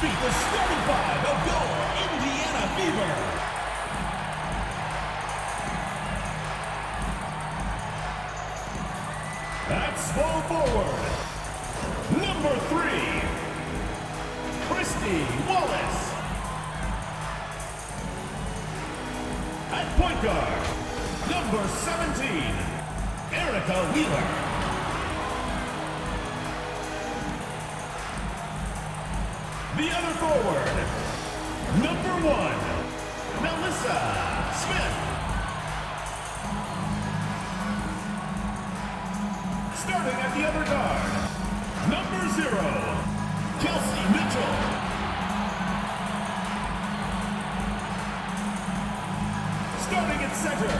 meet the starting five of your Indiana Fever. At small forward, number 3, Christy Wallace. At point guard, number 17, Erica Wheeler. The other forward, number 1, Melissa Smith. Starting at the other guard, number 0, Kelsey Mitchell. Starting at center,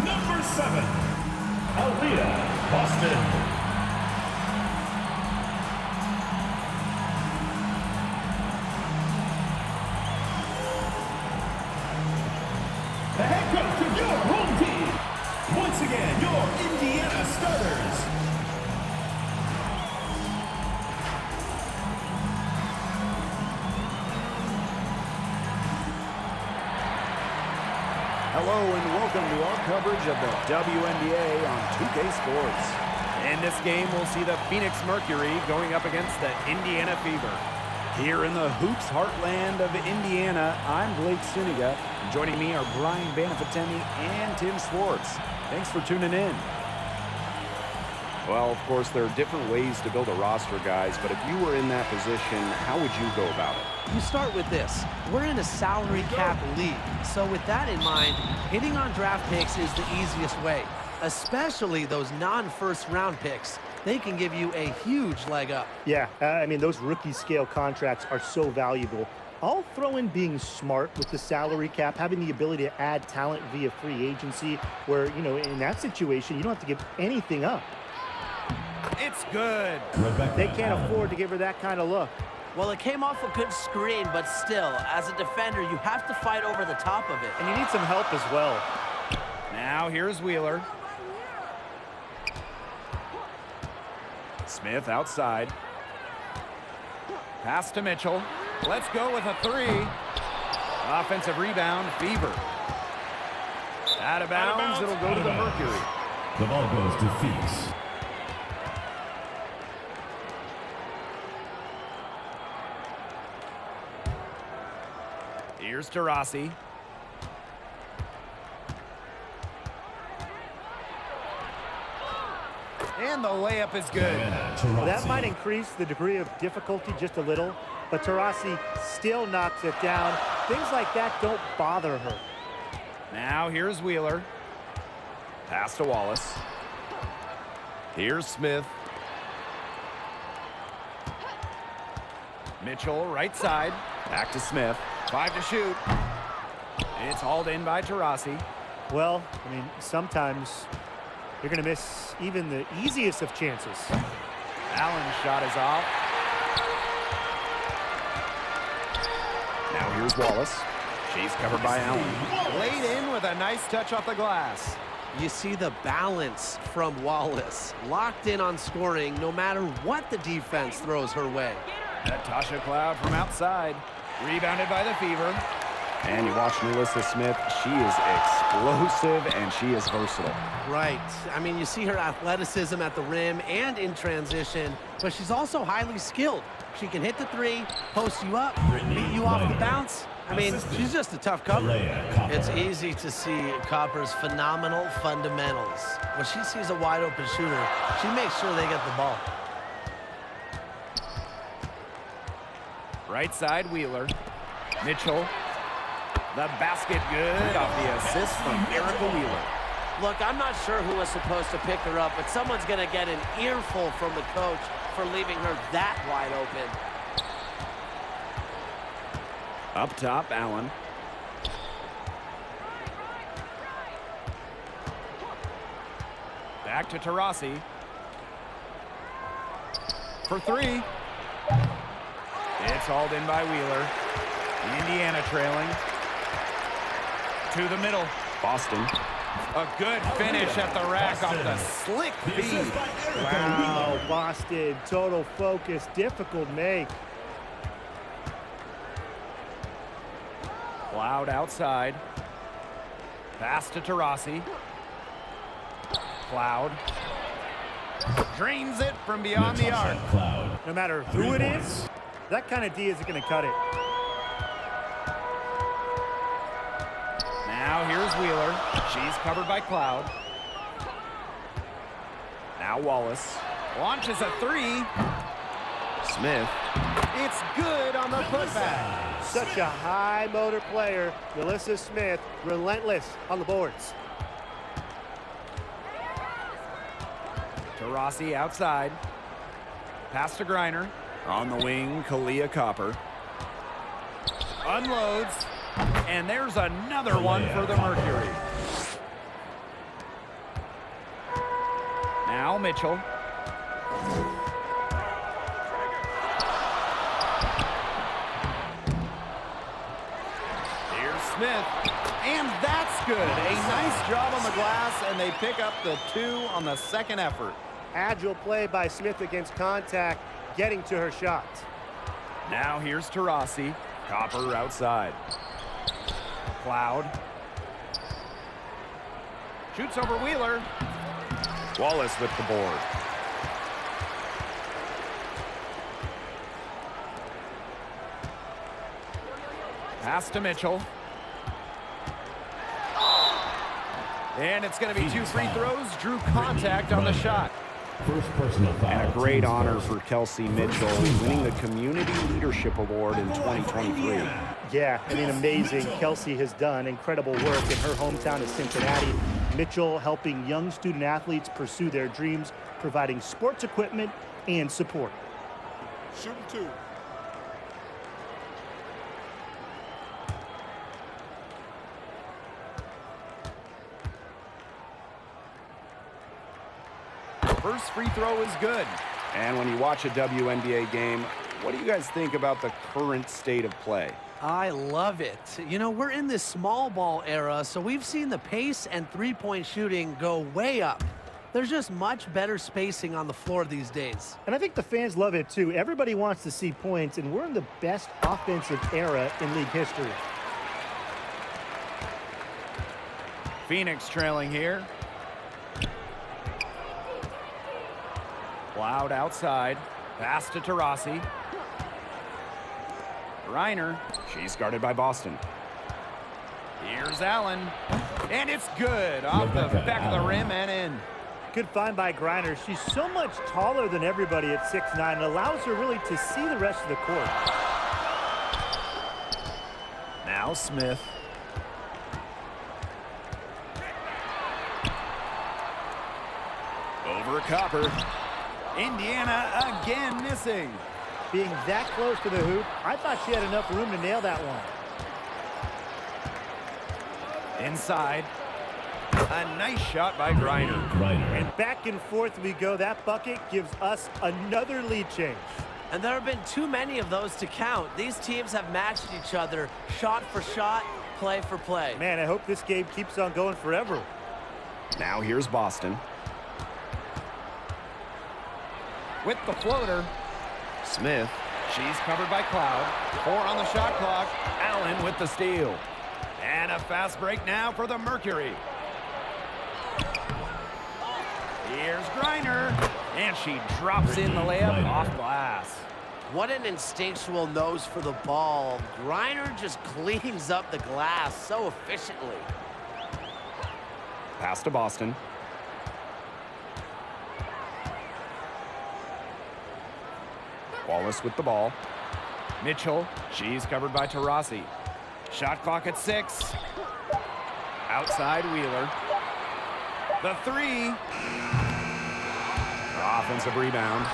number 7, Aaliyah Boston. The head coach of your home team. Once again, your Indiana starters. Hello and welcome to our coverage of the WNBA on 2K Sports. In this game, we'll see the Phoenix Mercury going up against the Indiana Fever. Here in the hoops heartland of Indiana, I'm Blake Siniga. Joining me are Brian Banafitemi and Tim Swartz. Thanks for tuning in. Well, of course, there are different ways to build a roster, guys, but if you were in that position, how would you go about it? You start with this. We're in a salary cap league. So with that in mind, hitting on draft picks is the easiest way, especially those non-first round picks. They can give you a huge leg up. Yeah, I mean, those rookie scale contracts are so valuable. I'll throw in being smart with the salary cap, having the ability to add talent via free agency, where, you know, in that situation, you don't have to give anything up. It's good. They can't afford to give her that kind of look. Well, it came off a good screen, but still, as a defender, you have to fight over the top of it. And you need some help as well. Now here's Wheeler. Smith outside. Pass to Mitchell. Let's go with a 3. Offensive rebound, Fever. Out of bounds, it'll go to the Mercury. The ball goes to Phoenix. Here's Taurasi. And the layup is good. Well, that might increase the degree of difficulty just a little, but Taurasi still knocks it down. Things like that don't bother her. Now here's Wheeler. Pass to Wallace. Here's Smith. Mitchell, right side. Back to Smith. 5 to shoot. It's hauled in by Taurasi. Well, I mean, sometimes you're going to miss even the easiest of chances. Allen's shot is off. Now here's Wallace. She's covered by Allen. Laid in with a nice touch off the glass. You see the balance from Wallace. Locked in on scoring no matter what the defense throws her way. Natasha Cloud from outside. Rebounded by the Fever. And you watch Melissa Smith. She is explosive and she is versatile. Right. I mean, you see her athleticism at the rim and in transition, but she's also highly skilled. She can hit the 3, post you up, beat you off the bounce. I mean, she's just a tough cover. It's easy to see Copper's phenomenal fundamentals. When she sees a wide open shooter, she makes sure they get the ball. Right side, Wheeler. Mitchell. The basket good off the assist from Erica Wheeler. Look, I'm not sure who was supposed to pick her up, but someone's going to get an earful from the coach for leaving her that wide open. Up top, Allen. Back to Taurasi. For 3. It's hauled in by Wheeler. Indiana trailing. To the middle. Boston. A good finish at the rack off the slick feed. Wow, Boston, total focus, difficult make. Cloud outside. Pass to Taurasi. Cloud. Drains it from beyond the arc. Cloud. No matter who it is, that kind of D isn't going to cut it. Now here's Wheeler. She's covered by Cloud. Now Wallace. Launches a three. Smith. It's good on the putback. Such a high motor player, Melissa Smith, relentless on the boards. Taurasi outside. Pass to Griner. On the wing, Kalia Copper. Unloads. And there's another one for the Mercury. Now Mitchell. Here's Smith. And that's good. A nice job on the glass, and they pick up the 2 on the second effort. Agile play by Smith against contact, getting to her shot. Now here's Taurasi. Copper outside. Cloud. Shoots over Wheeler. Wallace with the board. Pass to Mitchell. And it's going to be 2 free throws. Drew contact on the shot. First personal foul. And a great honor for Kelsey Mitchell, winning the Community Leadership Award in 2023. Yeah, I mean, amazing. Kelsey has done incredible work in her hometown of Cincinnati. Mitchell helping young student athletes pursue their dreams, providing sports equipment and support. Shooting 2. First free throw is good. And when you watch a WNBA game, what do you guys think about the current state of play? I love it. You know, we're in this small ball era, so we've seen the pace and three-point shooting go way up. There's just much better spacing on the floor these days. And I think the fans love it too. Everybody wants to see points, and we're in the best offensive era in league history. Phoenix trailing here. Cloud outside. Pass to Taurasi. Reiner. She's guarded by Boston. Here's Allen. And it's good off the back of the rim and in. Good find by Griner. She's so much taller than everybody at 6'9". It allows her really to see the rest of the court. Now Smith. Over Copper. Indiana again missing. Being that close to the hoop, I thought she had enough room to nail that one. Inside. A nice shot by Griner. And back and forth we go. That bucket gives us another lead change. And there have been too many of those to count. These teams have matched each other shot for shot, play for play. Man, I hope this game keeps on going forever. Now here's Boston. With the floater. Smith. She's covered by Cloud. 4 on the shot clock. Allen with the steal. And a fast break now for the Mercury. Here's Griner. And she drops in the layup off glass. What an instinctual nose for the ball. Griner just cleans up the glass so efficiently. Pass to Boston. Wallace with the ball. Mitchell. She's covered by Taurasi. Shot clock at 6. Outside Wheeler. The 3. Offensive rebound.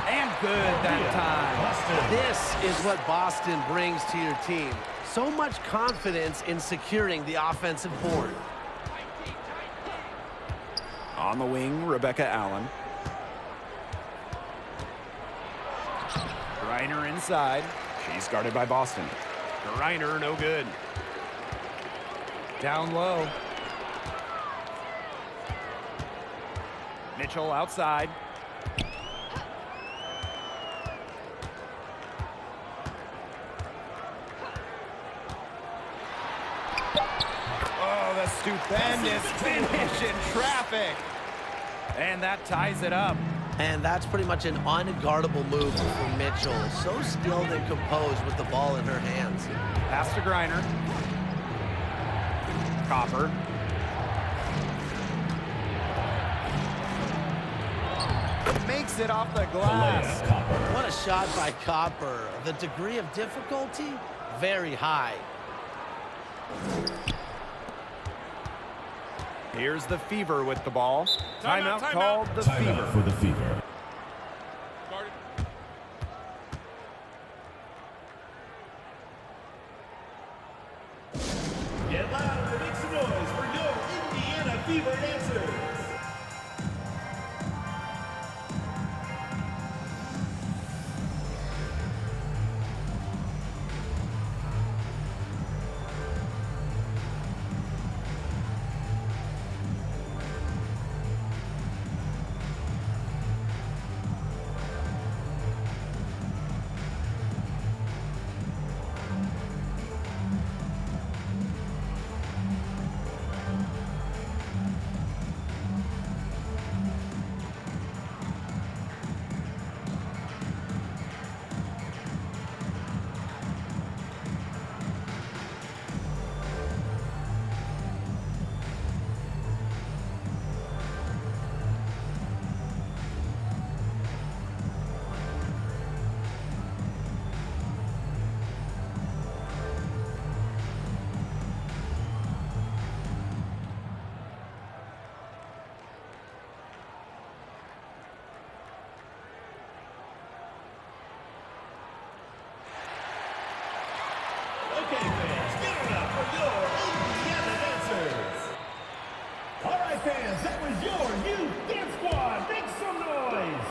And good that time. This is what Boston brings to your team. So much confidence in securing the offensive board. On the wing, Rebecca Allen. Griner inside. She's guarded by Boston. Griner no good. Down low. Mitchell outside. stupendous finish in traffic. And that ties it up. And that's pretty much an unguardable move for Mitchell. So skilled and composed with the ball in her hands. Pass to Griner. Copper. Makes it off the glass. What a shot by Copper. The degree of difficulty, very high. Here's the Fever with the ball. Timeout called the Timeout Fever. for the Fever. Get loud and make some noise for your Indiana Fever dancers. Okay, fans, give it up for your Indiana dancers. All right, fans, that was your youth dance squad. Make some noise.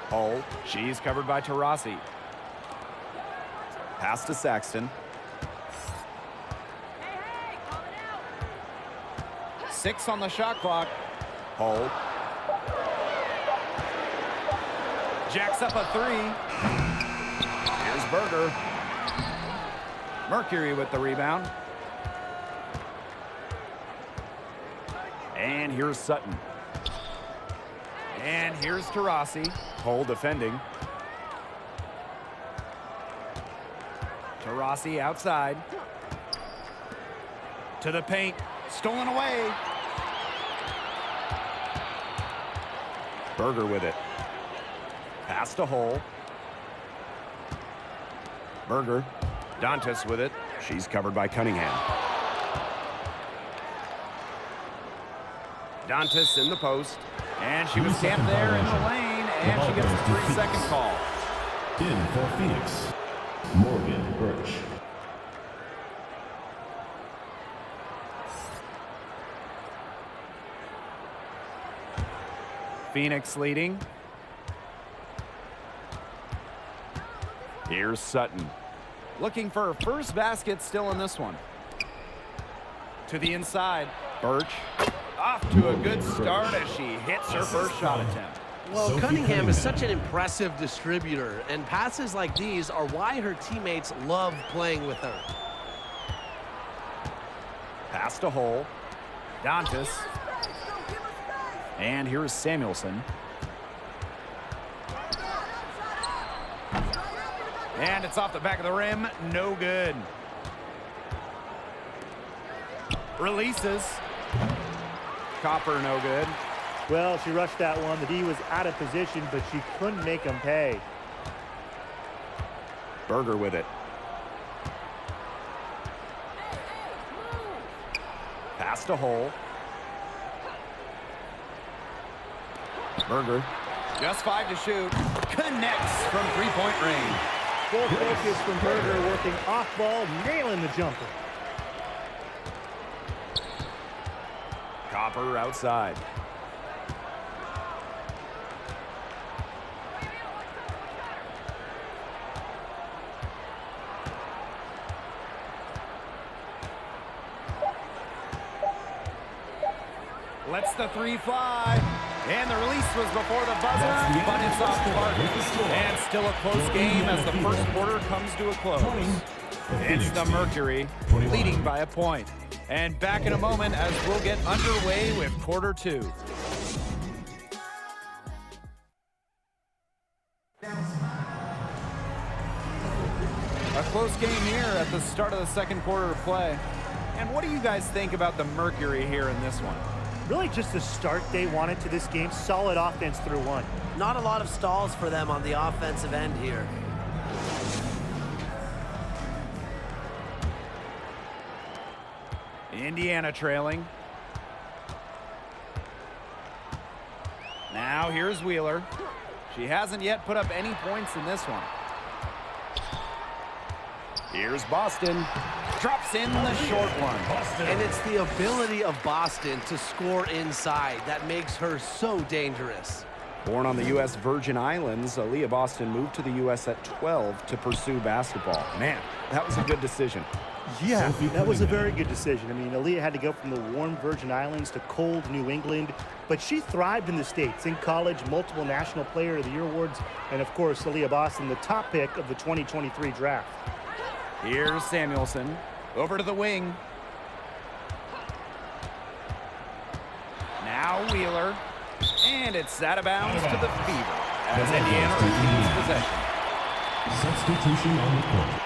Hull. She's covered by Taurasi. Pass to Saxton. 6 on the shot clock. Hull. Jacks up a 3. Here's Berger. Mercury with the rebound. And here's Sutton. And here's Taurasi. Hull defending. Taurasi outside. To the paint. Stolen away. Berger with it. Pass to Hull. Berger. Dantas with it. She's covered by Cunningham. Dantas in the post. And she was camped there in the lane. And she gets a 3-second call. In for Phoenix, Morgan Birch. Phoenix leading. Here's Sutton. Looking for her first basket still in this one. To the inside. Birch. Off to a good start as she hits her first shot attempt. Well, Cunningham is such an impressive distributor, and passes like these are why her teammates love playing with her. Pass to Hull. Dantas. And here's Samuelson. And it's off the back of the rim. No good. Releases. Copper, no good. Well, she rushed that one. The D was out of position, but she couldn't make him pay. Berger with it. Pass to Hull. Berger. Just 5 to shoot. Connects from three-point range. Full focus from Berger, working off ball, nailing the jumper. Copper outside. Lets the 3 fly. And the release was before the buzzer, but it's off the mark. And still a close game as the first quarter comes to a close. It's the Mercury leading by a point. And back in a moment as we'll get underway with quarter two. A close game here at the start of the second quarter of play. And what do you guys think about the Mercury here in this one? Really just the start they wanted to this game. Solid offense through one. Not a lot of stalls for them on the offensive end here. Indiana trailing. Now here's Wheeler. She hasn't yet put up any points in this one. Here's Boston. Drops in the short one. And it's the ability of Boston to score inside that makes her so dangerous. Born on the U.S. Virgin Islands, Aaliyah Boston moved to the U.S. at 12 to pursue basketball. Man, that was a good decision. Yeah, that was a very good decision. I mean, Aaliyah had to go from the warm Virgin Islands to cold New England, but she thrived in the States. In college, multiple National Player of the Year awards, and of course, Aaliyah Boston, the top pick of the 2023 draft. Here's Samuelson. Over to the wing. Now Wheeler. And it's out of bounds to the Fever as Indiana retains possession. Substitution on the court.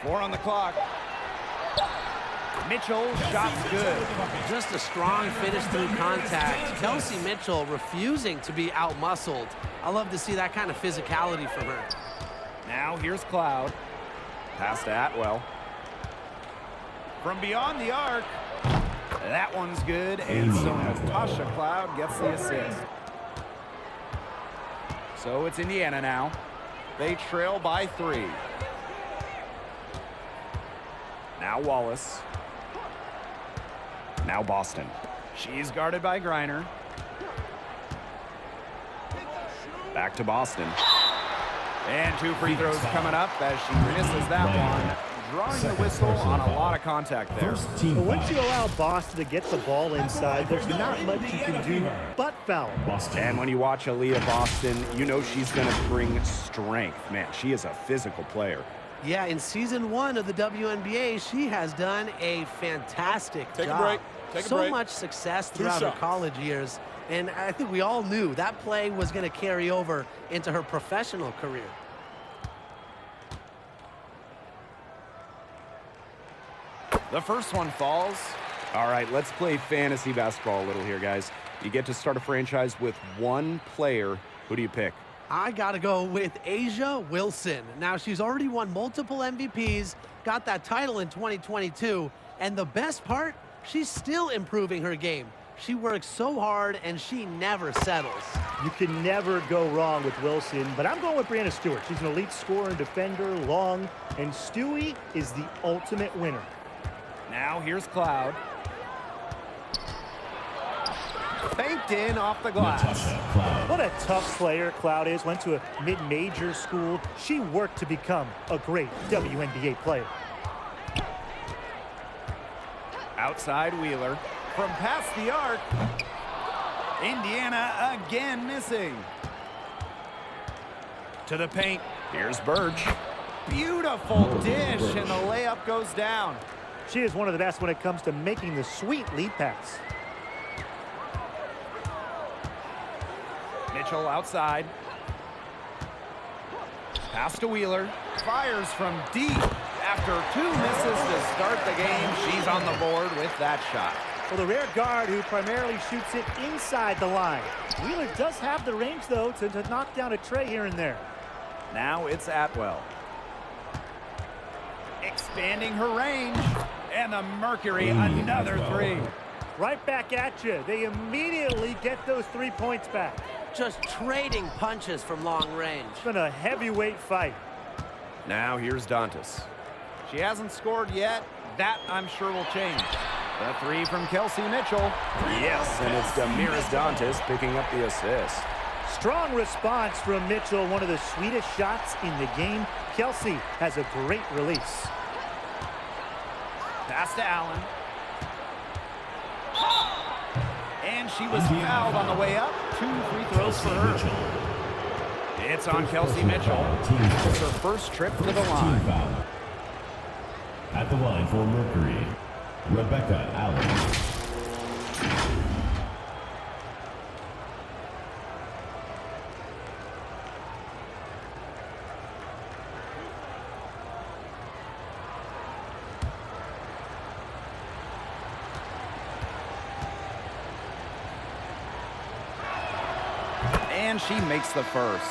Four on the clock. Mitchell, shot's good. Just a strong finish through contact. Kelsey Mitchell refusing to be outmuscled. I love to see that kind of physicality from her. Now here's Cloud. Pass to Atwell. From beyond the arc. That one's good, and so Natasha Cloud gets the assist. So it's Indiana now. They trail by 3. Now Wallace. Now Boston. She's guarded by Griner. Back to Boston. And 2 free throws coming up as she misses that one. Drawing the whistle on a lot of contact there. But once you allow Boston to get the ball inside, there's not much you can do but foul. And when you watch Aaliyah Boston, you know she's going to bring strength. Man, she is a physical player. Yeah, in season 1 of the WNBA, she has done a fantastic job. So much success throughout her college years, and I think we all knew that play was going to carry over into her professional career. The first one falls. All right, let's play fantasy basketball a little here, guys. You get to start a franchise with 1 player. Who do you pick? I got to go with Asia Wilson. Now, she's already won multiple MVPs, got that title in 2022, and the best part, she's still improving her game. She works so hard, and she never settles. You can never go wrong with Wilson, but I'm going with Brianna Stewart. She's an elite scorer and defender, long, and Stewie is the ultimate winner. Now here's Cloud. Faked in off the glass. What a tough player Cloud is. Went to a mid-major school. She worked to become a great WNBA player. Outside Wheeler. From past the arc. Indiana again missing. To the paint. Here's Birch. Beautiful dish, and the layup goes down. She is one of the best when it comes to making the sweet lead pass. Mitchell outside. Pass to Wheeler. Fires from deep. After 2 misses to start the game, she's on the board with that shot. Well, the rare guard who primarily shoots it inside the line. Wheeler does have the range, though, to knock down a tray here and there. Now it's Atwell. Expanding her range. And the Mercury, another 3. Right back at you. They immediately get those 3 points back. Just trading punches from long range. It's been a heavyweight fight. Now here's Dantas. She hasn't scored yet. That, I'm sure, will change. The 3 from Kelsey Mitchell. Yes, and it's Damiris Dantas picking up the assist. Strong response from Mitchell, one of the sweetest shots in the game. Kelsey has a great release. Pass to Allen. And she was fouled on the way up. 2 free throws for her. It's on Kelsey Mitchell. It's her first trip to the line. Foul. At the line for Mercury, Rebecca Allen. And she makes the first.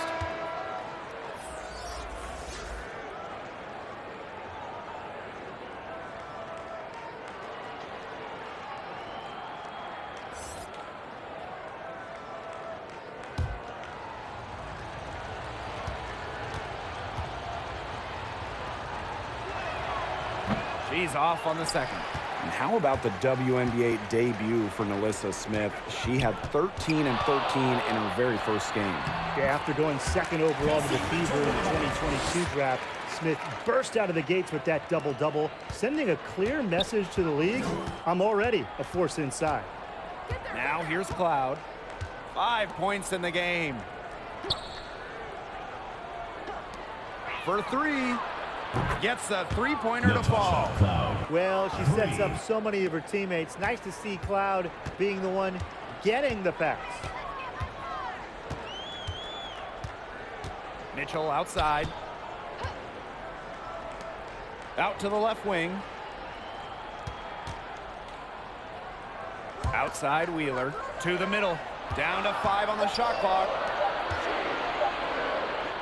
She's off on the second. And how about the WNBA debut for NaLyssa Smith? She had 13 and 13 in her very first game. Yeah, after going second overall to the Fever in the 2022 draft, Smith burst out of the gates with that double-double, sending a clear message to the league. I'm already a force inside. Now here's Cloud. 5 points in the game. For 3. Gets a three-pointer to fall. Well, she sets up so many of her teammates. Nice to see Cloud being the one getting the pass. Mitchell outside. Out to the left wing. Outside Wheeler. To the middle. Down to 5 on the shot clock.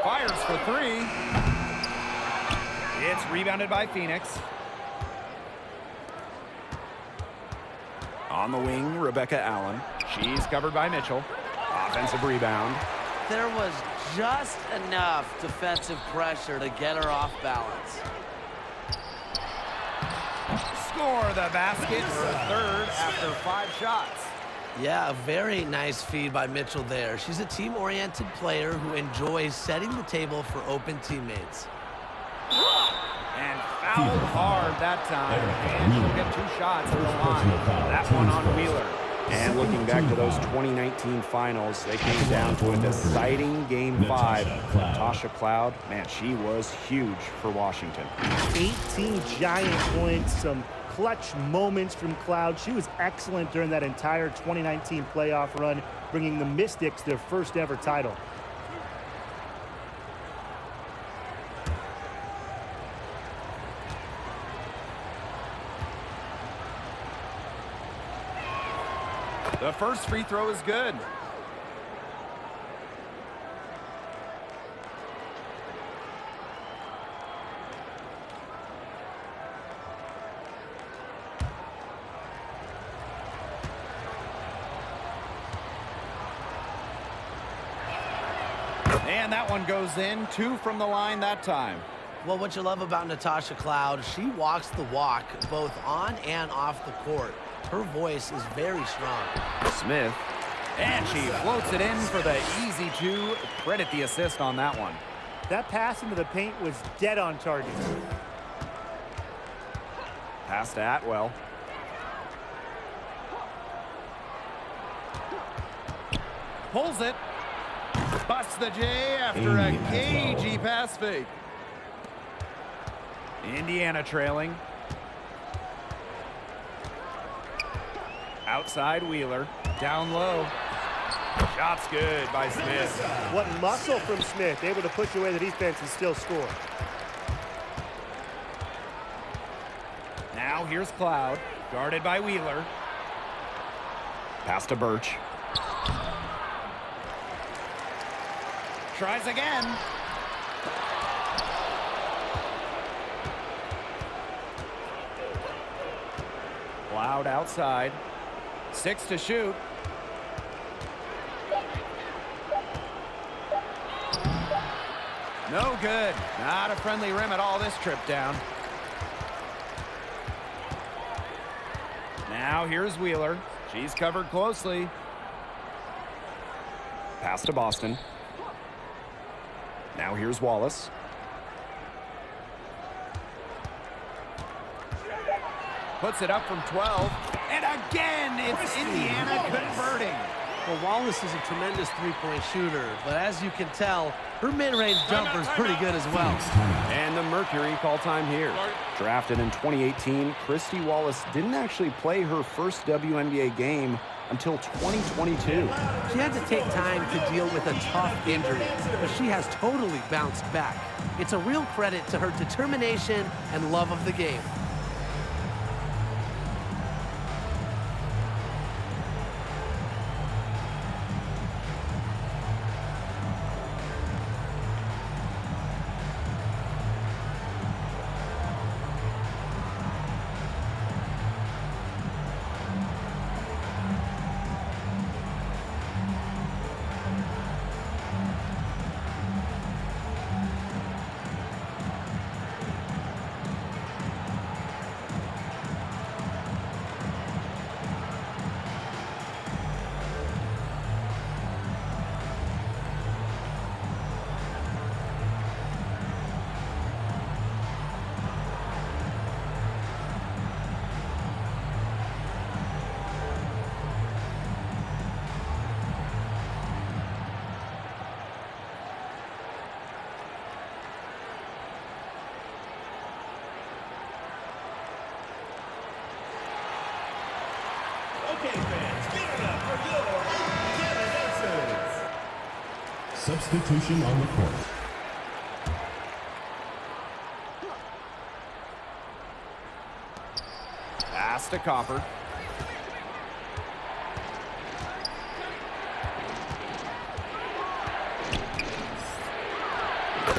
Fires for 3. It's rebounded by Phoenix. On the wing, Rebecca Allen. She's covered by Mitchell. Offensive rebound. There was just enough defensive pressure to get her off balance. Score the basket for a third after 5 shots. Yeah, a very nice feed by Mitchell there. She's a team-oriented player who enjoys setting the table for open teammates. And fouled hard that time. And she'll get 2 shots at the line. That one on Wheeler. And looking back to those 2019 finals, they came down to a deciding Game 5. Natasha Cloud, man, she was huge for Washington. 18 giant points, some clutch moments from Cloud. She was excellent during that entire 2019 playoff run, bringing the Mystics their first ever title. The first free throw is good. And that one goes in. 2 from the line that time. Well, what you love about Natasha Cloud, she walks the walk both on and off the court. Her voice is very strong. Smith. And she floats it in for the easy 2. Credit the assist on that one. That pass into the paint was dead on target. Pass to Atwell. Pulls it. Busts the J after a cagey pass fake. Indiana trailing. Outside Wheeler. Down low. Shot's good by Smith. What muscle from Smith, able to push away the defense and still score. Now here's Cloud, guarded by Wheeler. Pass to Birch. Tries again. Cloud outside. 6 to shoot. No good. Not a friendly rim at all this trip down. Now here's Wheeler. She's covered closely. Pass to Boston. Now here's Wallace. Puts it up from 12. And again, it's Indiana converting. Well, Wallace is a tremendous three-point shooter, but as you can tell, her mid-range jumper is pretty good as well. And the Mercury call time here. Drafted in 2018, Christy Wallace didn't actually play her first WNBA game until 2022. She had to take time to deal with a tough injury, but she has totally bounced back. It's a real credit to her determination and love of the game. Okay, fans, give it up for your Indiana dancers. Substitution on the court. Pass to Copper.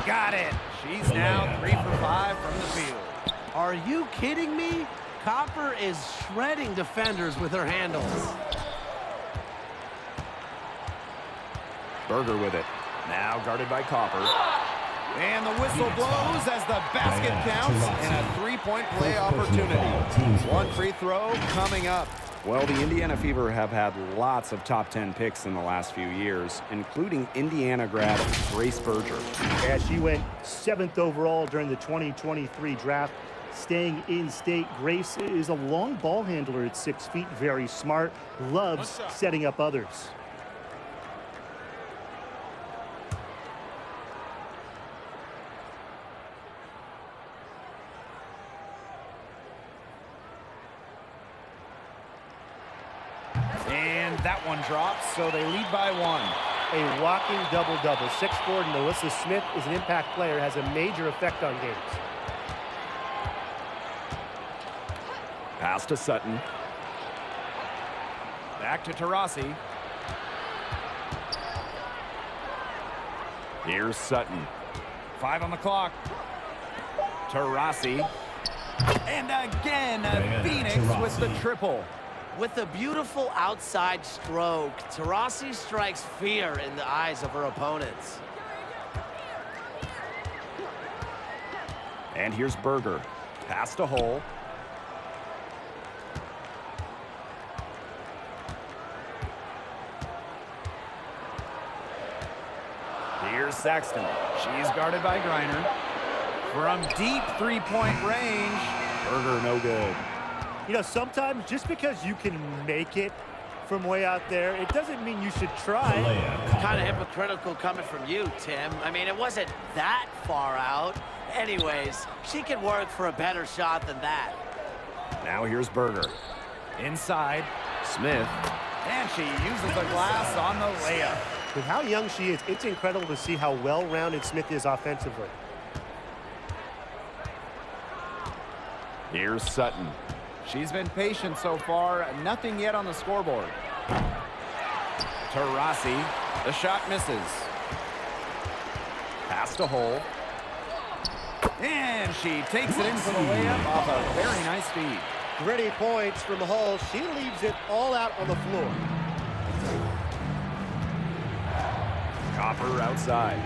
Got it. She's now 3 for 5 from the field. Are you kidding me? Copper is shredding defenders with her handles. Berger with it. Now guarded by Copper. And the whistle blows as the basket counts and a three-point play opportunity. One free throw coming up. Well, the Indiana Fever have had lots of top 10 picks in the last few years, including Indiana grad Grace Berger. Yeah, she went 7th overall during the 2023 draft. Staying in state, Grace is a long ball handler at 6 feet, very smart, loves setting up others. And that one drops, so they lead by 1. A walking double-double. 6'4" Melissa Smith is an impact player, has a major effect on games. Pass to Sutton. Back to Taurasi. Here's Sutton. 5 on the clock. Taurasi. And again, Phoenix with the triple. With a beautiful outside stroke, Taurasi strikes fear in the eyes of her opponents. And here's Berger. Pass to Hull. Here's Saxton. She's guarded by Griner. From deep three-point range. Berger no good. You know, sometimes just because you can make it from way out there, it doesn't mean you should try. Kind of hypocritical coming from you, Tim. I mean, it wasn't that far out. Anyways, she can work for a better shot than that. Now here's Berger. Inside. Smith. And she uses the glass on the layup. With how young she is, it's incredible to see how well-rounded Smith is offensively. Here's Sutton. She's been patient so far. Nothing yet on the scoreboard. Taurasi. The shot misses. Pass to Hull. And she takes it in for the layup off a very nice feed. Gritty points from Hull. She leaves it all out on the floor. Copper outside.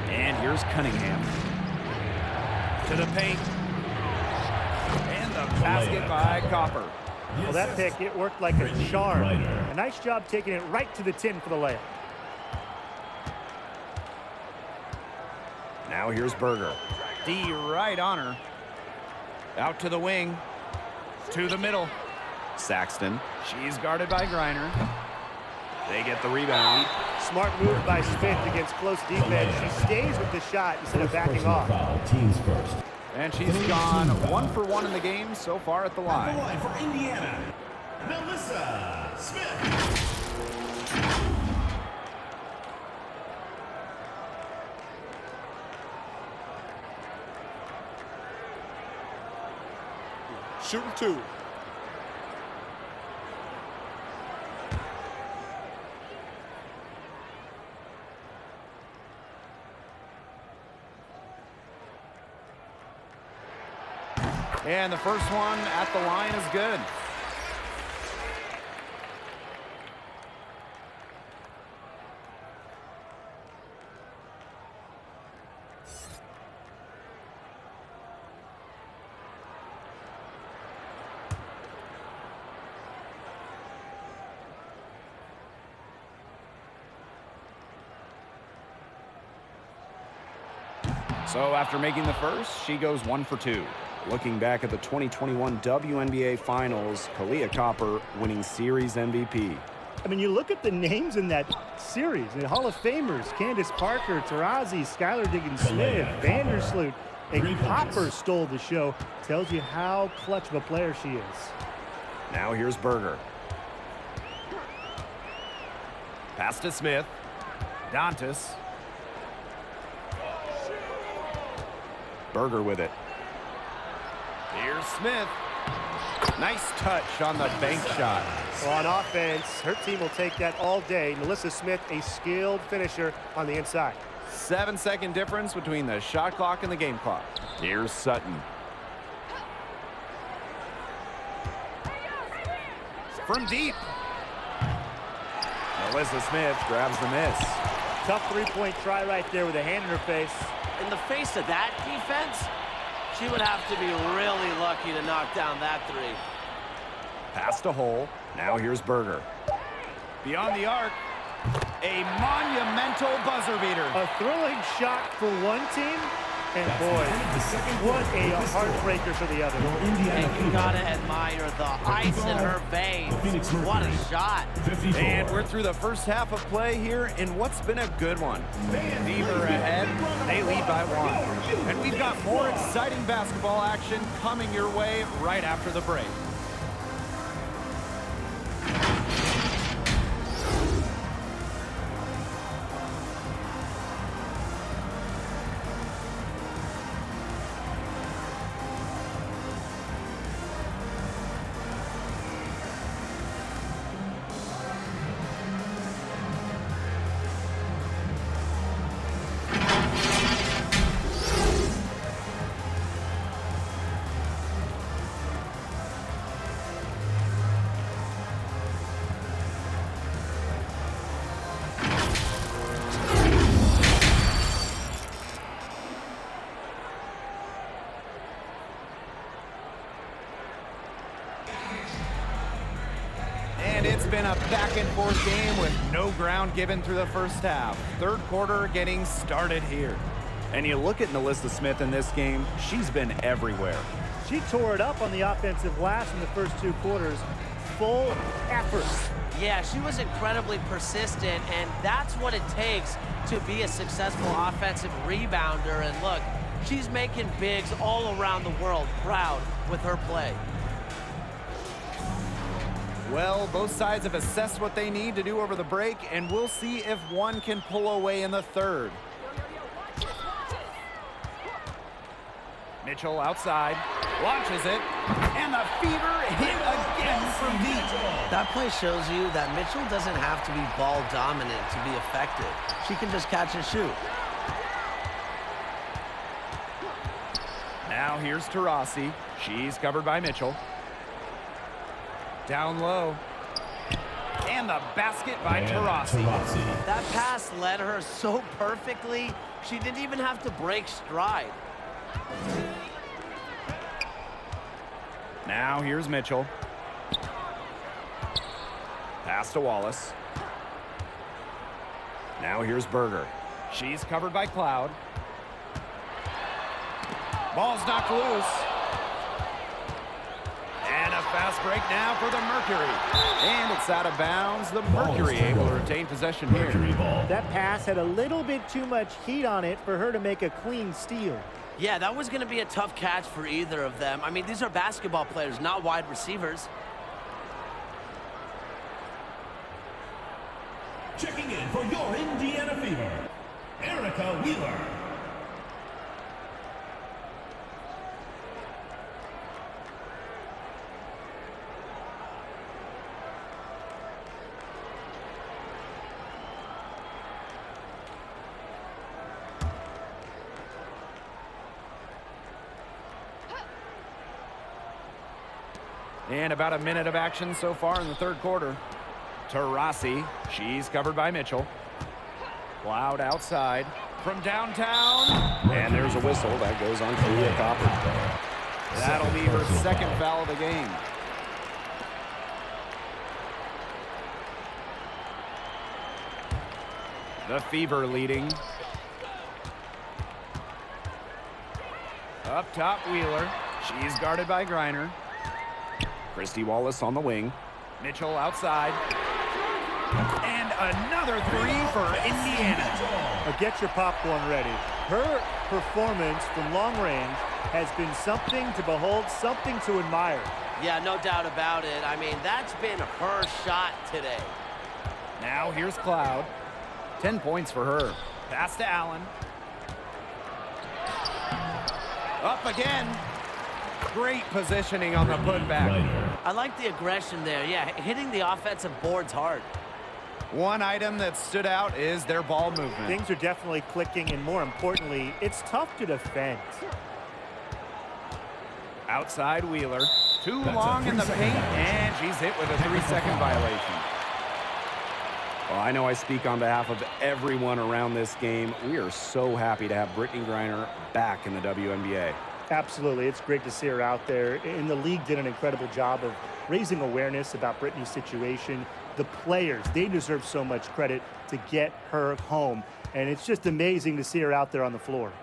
And here's Cunningham. To the paint. And the basket by Copper. Well, that pick, it worked like a charm. A nice job taking it right to the tin for the layup. Now here's Berger. D right on her. Out to the wing. To the middle. Saxton. She's guarded by Griner. They get the rebound. Smart move by Smith against close defense. She stays with the shot instead of backing off. Teams first. And she's gone 1 for 1 in the game so far at the The line. line for Indiana, Melissa Smith. Shooting 2. And the first one at the line is good. So after making the first, she goes 1 for 2. Looking back at the 2021 WNBA Finals, Kalia Copper winning Series MVP. I mean, you look at the names in that series, the Hall of Famers, Candace Parker, Taurasi, Skylar Diggins-Smith, Vandersloot, and Copper stole the show. Tells you how clutch of a player she is. Now here's Berger. Pass to Smith. Dantas. Berger with it. Here's Smith. Nice touch on the bank shot. Well, on offense, her team will take that all day. Melissa Smith, a skilled finisher on the inside. 7-second difference between the shot clock and the game clock. Here's Sutton. From deep. Melissa Smith grabs the miss. Tough three-point try right there with a hand in her face. In the face of that defense, she would have to be really lucky to knock down that three. Pass to Hole. Now here's Berger. Beyond the arc. A monumental buzzer beater. A thrilling shot for one team, and boy, what a heartbreaker for the other. And you gotta admire the ice in her veins. What a shot. And we're through the first half of play here in what's been a good one. Beaver ahead. They lead by 1. And we've got more exciting basketball action coming your way right after the break. And it's been a back-and-forth game with no ground given through the first half. Third quarter getting started here. And you look at Melissa Smith in this game, she's been everywhere. She tore it up on the offensive glass in the first 2 quarters. Full effort. Yeah, she was incredibly persistent, and that's what it takes to be a successful offensive rebounder. And look, she's making bigs all around the world proud with her play. Well, both sides have assessed what they need to do over the break, and we'll see if one can pull away in the third. Mitchell outside, launches it, and the fever hit again from deep. That play shows you that Mitchell doesn't have to be ball dominant to be effective. She can just catch and shoot. Now here's Taurasi. She's covered by Mitchell. Down low. And the basket by Taurasi. That pass led her so perfectly, she didn't even have to break stride. Now here's Mitchell. Pass to Wallace. Now here's Berger. She's covered by Cloud. Ball's knocked loose. And a fast break now for the Mercury. And it's out of bounds. The Mercury able to retain possession here. That pass had a little bit too much heat on it for her to make a clean steal. Yeah, that was going to be a tough catch for either of them. I mean, these are basketball players, not wide receivers. Checking in for your Indiana Fever, Erica Wheeler. And about a minute of action so far in the third quarter. Taurasi, she's covered by Mitchell. Cloud outside from downtown. And there's a whistle that goes on Kalia Copper. That'll be her second foul of the game. The Fever leading. Up top, Wheeler. She's guarded by Griner. Christy Wallace on the wing. Mitchell outside. And another three for Indiana. Now get your popcorn ready. Her performance from long range has been something to behold, something to admire. Yeah, no doubt about it. I mean, that's been her shot today. Now here's Cloud. 10 points for her. Pass to Allen. Up again. Great positioning on the putback. I like the aggression there. Yeah, hitting the offensive boards hard. One item that stood out is their ball movement. Things are definitely clicking, and more importantly, it's tough to defend. Outside Wheeler. Too long in the paint, and she's hit with a 3-second violation. Well, I know I speak on behalf of everyone around this game. We are so happy to have Brittany Griner back in the WNBA. Absolutely. It's great to see her out there. And the league did an incredible job of raising awareness about Brittany's situation. The players, they deserve so much credit to get her home. And it's just amazing to see her out there on the floor.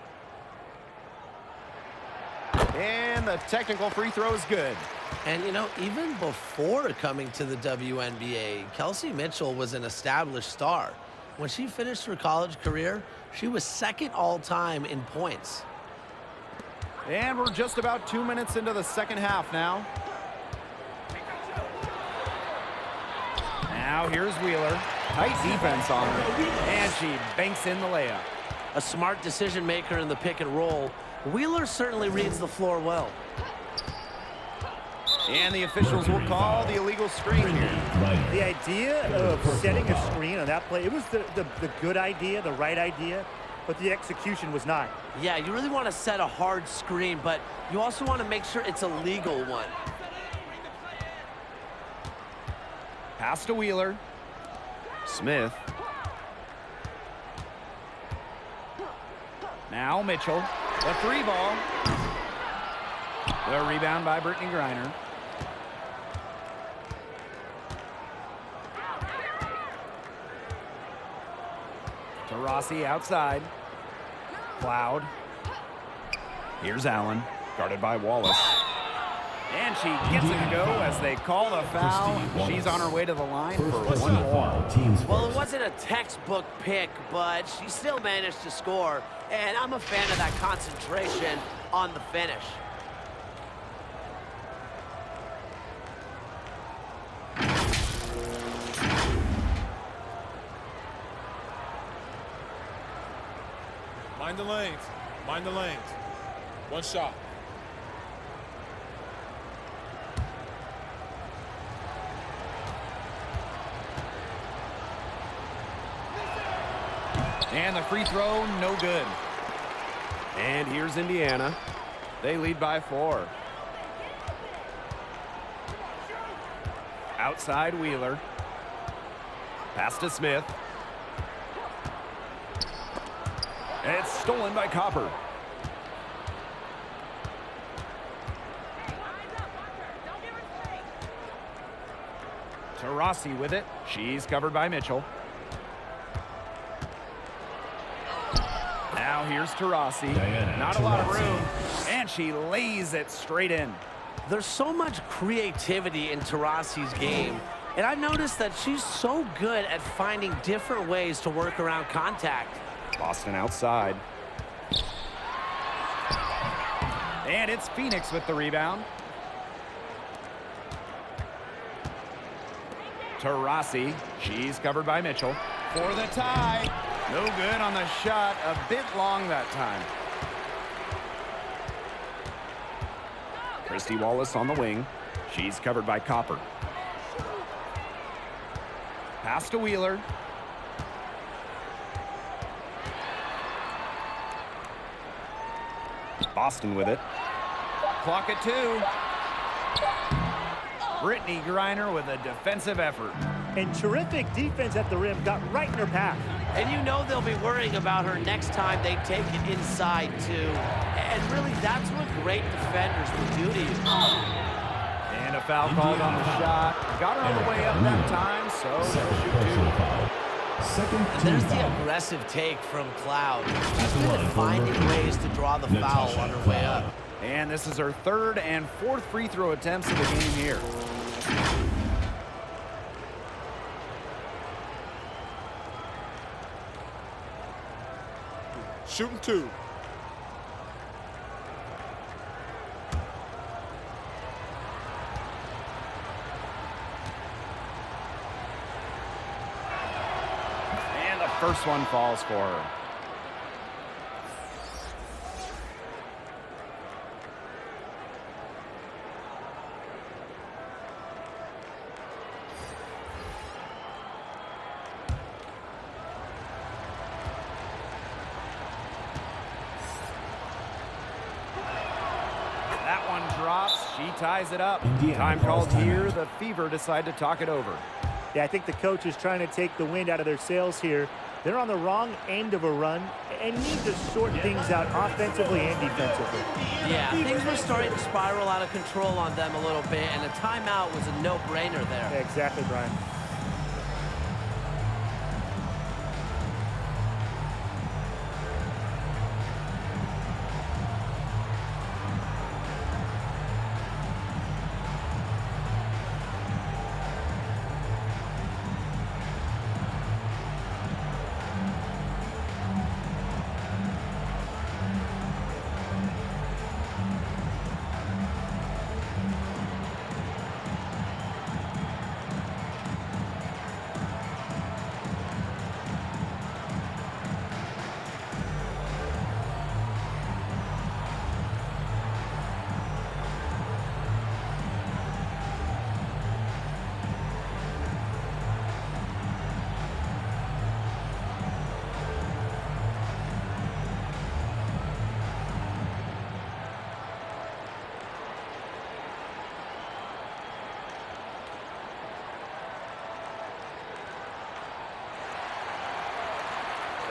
And the technical free throw is good. And, you know, even before coming to the WNBA, Kelsey Mitchell was an established star. When she finished her college career, she was second all-time in points. And we're just about 2 minutes into the second half now. Now here's Wheeler. Tight defense on her. And she banks in the layup. A smart decision maker in the pick and roll. Wheeler certainly reads the floor well. And the officials will call the illegal screen here. The idea of setting a screen on that play, it was the good idea, the right idea, but the execution was not. Yeah, you really want to set a hard screen, but you also want to make sure it's a legal one. Pass to Wheeler. Smith. Now Mitchell. The three ball. The rebound by Brittany Griner. Taurasi outside. Cloud. Here's Allen, guarded by Wallace. And she gets it to go as they call the foul. She's on her way to the line for one more. Well, it wasn't a textbook pick, but she still managed to score. And I'm a fan of that concentration on the finish. Mind the lanes. Mind the lanes. One shot. And the free throw, no good. And here's Indiana. They lead by 4. Outside Wheeler. Pass to Smith. It's stolen by Copper. Taurasi with it. She's covered by Mitchell. Now here's Taurasi. Not a lot of room. And she lays it straight in. There's so much creativity in Taurasi's game, and I've noticed that she's so good at finding different ways to work around contact. Boston outside. And it's Phoenix with the rebound. Taurasi, she's covered by Mitchell. For the tie. No good on the shot. A bit long that time. Christy Wallace on the wing. She's covered by Copper. Pass to Wheeler. Boston with it. Clock at 2. Brittany Griner with a defensive effort. And terrific defense at the rim, got right in her path. And you know they'll be worrying about her next time they take it inside, too. And really, that's what great defenders will do to you. And a foul called on the shot. Got her on the way up that time, so she'll shoot 2. And there's the aggressive take from Cloud. She's good at finding ways to draw the foul on her way up. And this is her 3rd and 4th free throw attempts of the game here. Shooting 2. And the first one falls for her. That one drops. She ties it up. Time called here. The Fever decide to talk it over. Yeah, I think the coach is trying to take the wind out of their sails here. They're on the wrong end of a run and need to sort things out offensively and defensively. Yeah, things were starting to spiral out of control on them a little bit, and a timeout was a no-brainer there. Yeah, exactly, Brian.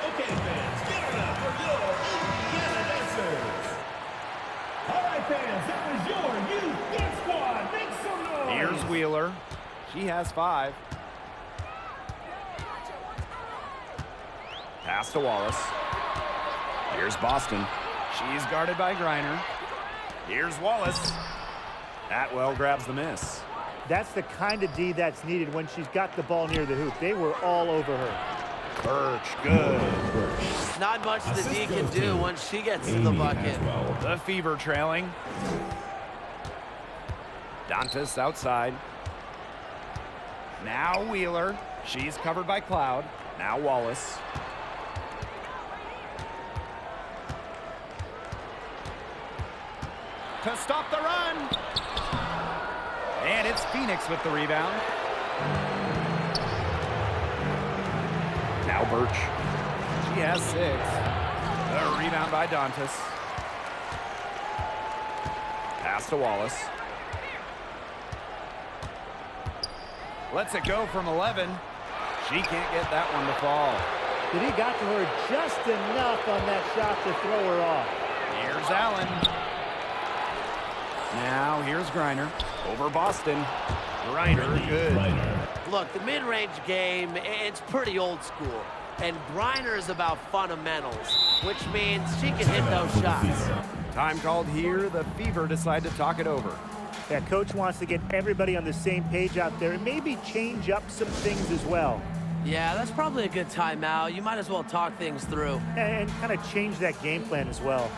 Okay, fans, give it up for your Indiana dancers. All right, fans, that was your youth dance squad. Make some noise. Here's Wheeler. She has 5. Pass to Wallace. Here's Boston. She's guarded by Griner. Here's Wallace. Atwell grabs the miss. That's the kind of D that's needed when she's got the ball near the hoop. They were all over her. Birch, good. Not much the D can do once she gets to the bucket. The Fever trailing. Dantas outside. Now Wheeler. She's covered by Cloud. Now Wallace. To stop the run. And it's Phoenix with the rebound. Now Birch. She has 6. The rebound by Dantas. Pass to Wallace. Lets it go from 11. She can't get that one to fall. But he got to her just enough on that shot to throw her off. Here's Allen. Now here's Griner. Over Boston. Griner, good. Look, the mid-range game, it's pretty old school. And Griner is about fundamentals, which means she can hit those shots. Time called here. The Fever decide to talk it over. Yeah, coach wants to get everybody on the same page out there and maybe change up some things as well. Yeah, that's probably a good timeout. You might as well talk things through. And kind of change that game plan as well.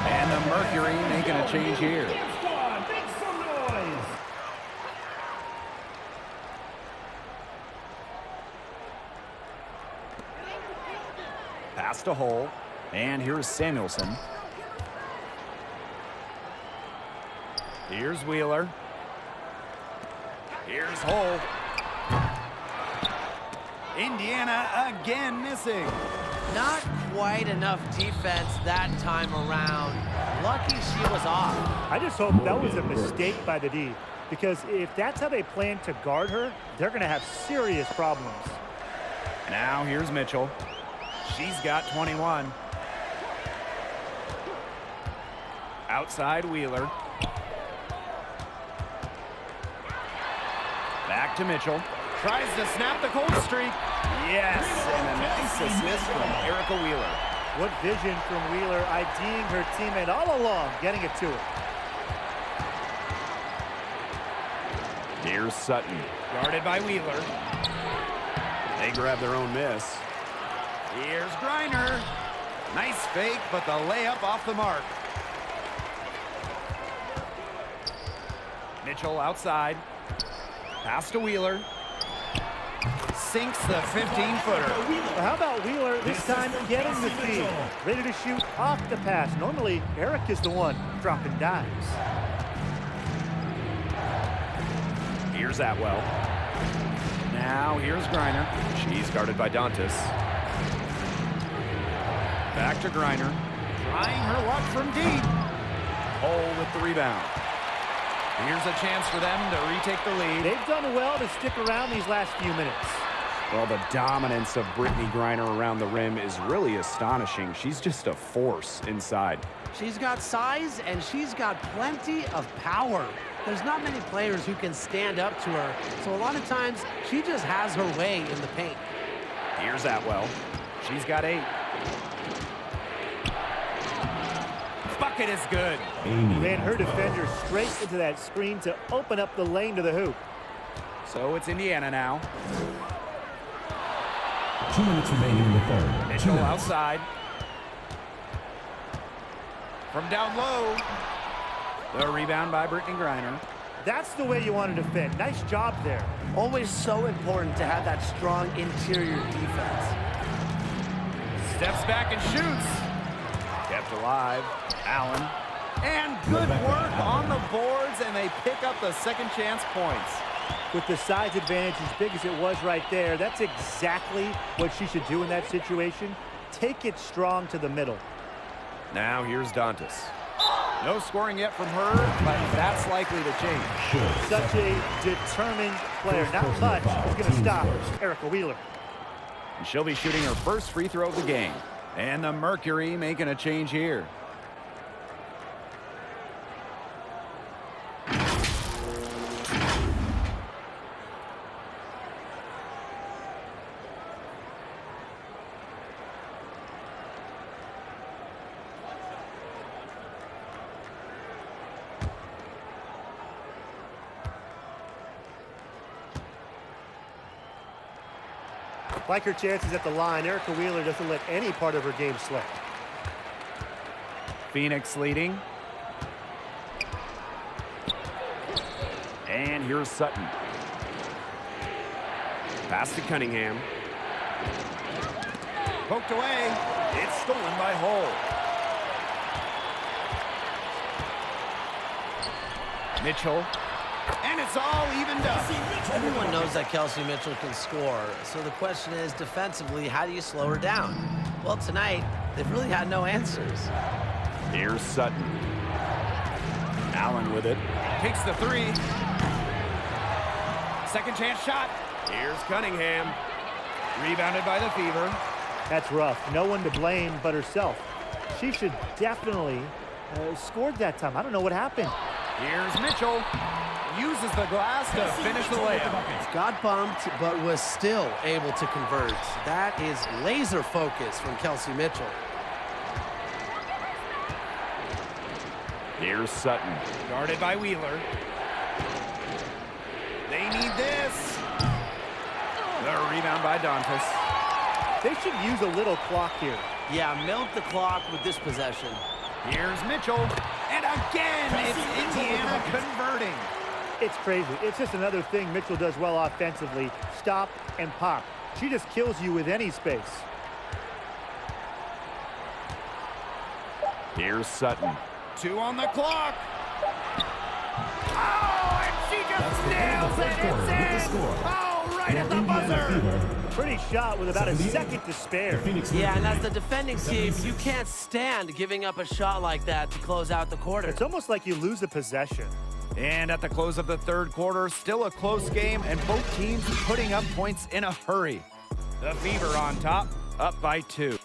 And the Mercury making a change here. Dance Squad, make some noise. Past a hole. And here's Samuelson. Here's Wheeler. Here's Hull. Indiana again missing. Not quite enough defense that time around. Lucky she was off. I just hope that was a mistake by the D, because if that's how they plan to guard her, they're going to have serious problems. Now here's Mitchell. She's got 21. Outside Wheeler. Back to Mitchell. Tries to snap the cold streak. Yes, and a nice assist from Erica Wheeler. What vision from Wheeler, IDing her teammate all along, getting it to her. Here's Sutton. Guarded by Wheeler. They grab their own miss. Here's Griner. Nice fake, but the layup off the mark. Mitchell outside. Pass to Wheeler. Sinks the 15-footer. How about Wheeler this time getting the feed? Ready to shoot off the pass. Normally, Eric is the one dropping dimes. Here's Atwell. Now here's Griner. She's guarded by Dantas. Back to Griner. Trying her luck from deep. Hole with the rebound. Here's a chance for them to retake the lead. They've done well to stick around these last few minutes. Well, the dominance of Brittany Griner around the rim is really astonishing. She's just a force inside. She's got size and she's got plenty of power. There's not many players who can stand up to her, so a lot of times she just has her way in the paint. Here's Atwell. She's got 8. Bucket is good. Ran her defender straight into that screen to open up the lane to the hoop. So it's Indiana now. 2 minutes remaining in the third. Mitchell outside. From down low. The rebound by Brittany Griner. That's the way you want to defend. Nice job there. Always so important to have that strong interior defense. Steps back and shoots. Kept alive. Allen. And good work on the boards, and they pick up the second chance points. With the size advantage as big as it was right there, that's exactly what she should do in that situation. Take it strong to the middle. Now here's Dantas. No scoring yet from her, but that's likely to change. Such a determined player. Not much is going to stop Erica Wheeler. And she'll be shooting her first free throw of the game. And the Mercury making a change here. Like her chances at the line, Erica Wheeler doesn't let any part of her game slip. Phoenix leading. And here's Sutton. Pass to Cunningham. Poked away. It's stolen by Hull. Mitchell. And it's all evened up. Everyone knows that Kelsey Mitchell can score, so the question is, defensively, how do you slow her down? Well, tonight, they've really had no answers. Here's Sutton. Allen with it. Takes the three. Second chance shot. Here's Cunningham. Rebounded by the Fever. That's rough. No one to blame but herself. She should definitely scored that time. I don't know what happened. Here's Mitchell. Uses the glass to finish the layup. Got bumped, but was still able to convert. That is laser focus from Kelsey Mitchell. Here's Sutton. Guarded by Wheeler. They need this. The rebound by Dantas. They should use a little clock here. Yeah, milk the clock with this possession. Here's Mitchell. And again, it's Indiana converting. It's crazy. It's just another thing Mitchell does well offensively. Stop and pop. She just kills you with any space. Here's Sutton. 2 on the clock. Oh, and she just nails it. It's in. Oh, right at the buzzer. Pretty shot with about a second to spare. Yeah, and as the defending team, you can't stand giving up a shot like that to close out the quarter. It's almost like you lose the possession. And at the close of the third quarter, still a close game, and both teams putting up points in a hurry. The Fever on top, up by 2.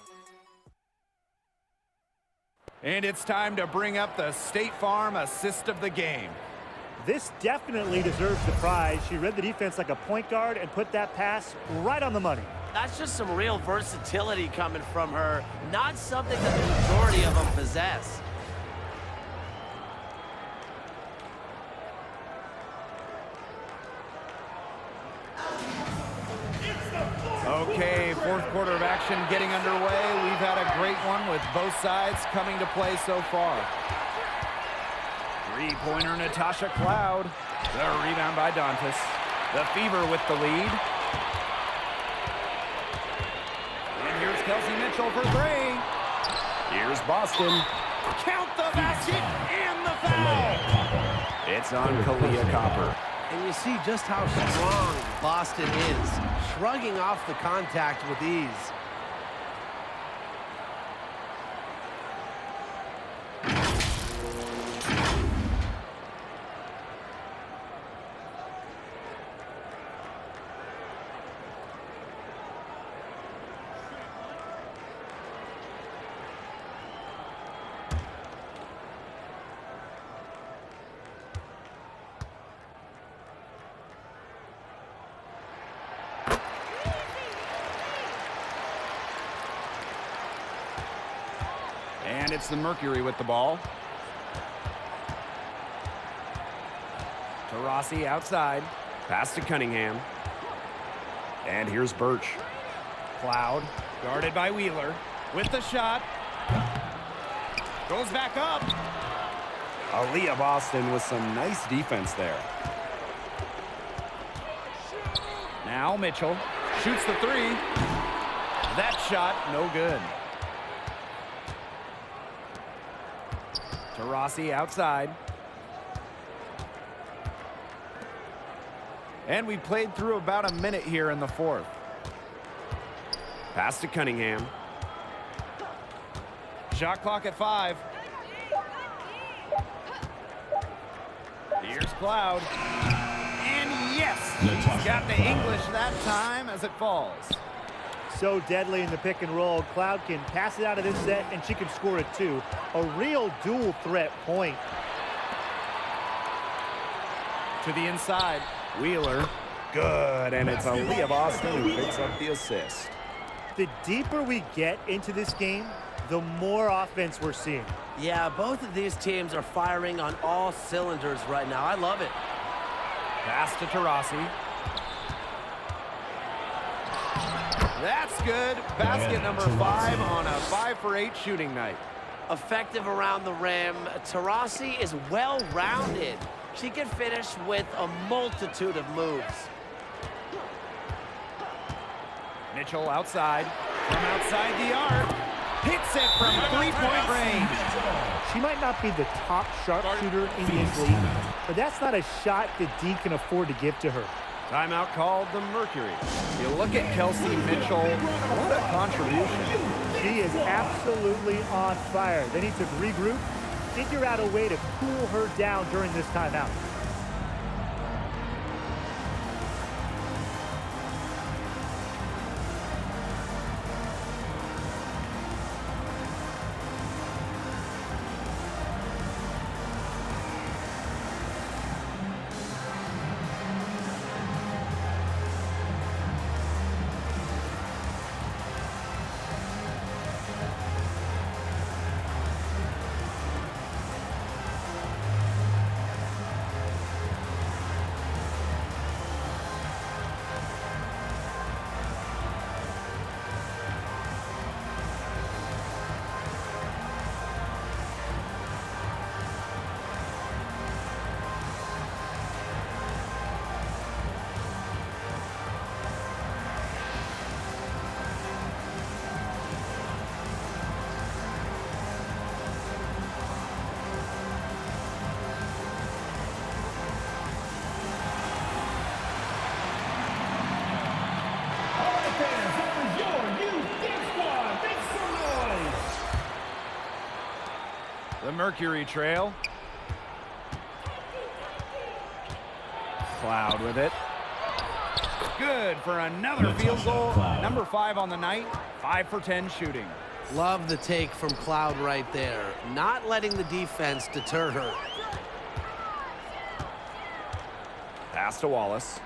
And it's time to bring up the State Farm assist of the game. This definitely deserves the prize. She read the defense like a point guard and put that pass right on the money. That's just some real versatility coming from her, not something that the majority of them possess. Okay, fourth quarter of action getting underway. We've had a great one with both sides coming to play so far. Three-pointer Natasha Cloud. The rebound by Dantas. The Fever with the lead. And here's Kelsey Mitchell for 3. Here's Boston. Count the basket and the foul. It's on Kalia Copper. And you see just how strong Boston is, shrugging off the contact with ease. And it's the Mercury with the ball. Taurasi outside. Pass to Cunningham. And here's Birch. Cloud, guarded by Wheeler. With the shot. Goes back up. Aaliyah Boston with some nice defense there. Now Mitchell shoots the 3. That shot, no good. Taurasi outside. And we played through about a minute here in the fourth. Pass to Cunningham. Shot clock at 5. Here's Cloud. And yes, he's got the English that time as it falls. So deadly in the pick and roll. Cloud can pass it out of this set, and she can score it too. A real dual threat point. To the inside, Wheeler. Good, and it's Aaliyah Boston who picks up the assist. The deeper we get into this game, the more offense we're seeing. Yeah, both of these teams are firing on all cylinders right now. I love it. Pass to Taurasi. That's good. Basket number 5 on a 5 for 8 shooting night. Effective around the rim. Taurasi is well-rounded. She can finish with a multitude of moves. Mitchell outside. From outside the arc. Hits it from three-point range. She might not be the top sharpshooter in this league, but that's not a shot that D can afford to give to her. Timeout called the Mercury. You look at Kelsey Mitchell. What a contribution. She is absolutely on fire. They need to regroup, figure out a way to cool her down during this timeout. The Mercury trail. Cloud with it. Good for another field goal. Number 5 on the night. 5 for 10 shooting. Love the take from Cloud right there. Not letting the defense deter her. Pass to Wallace.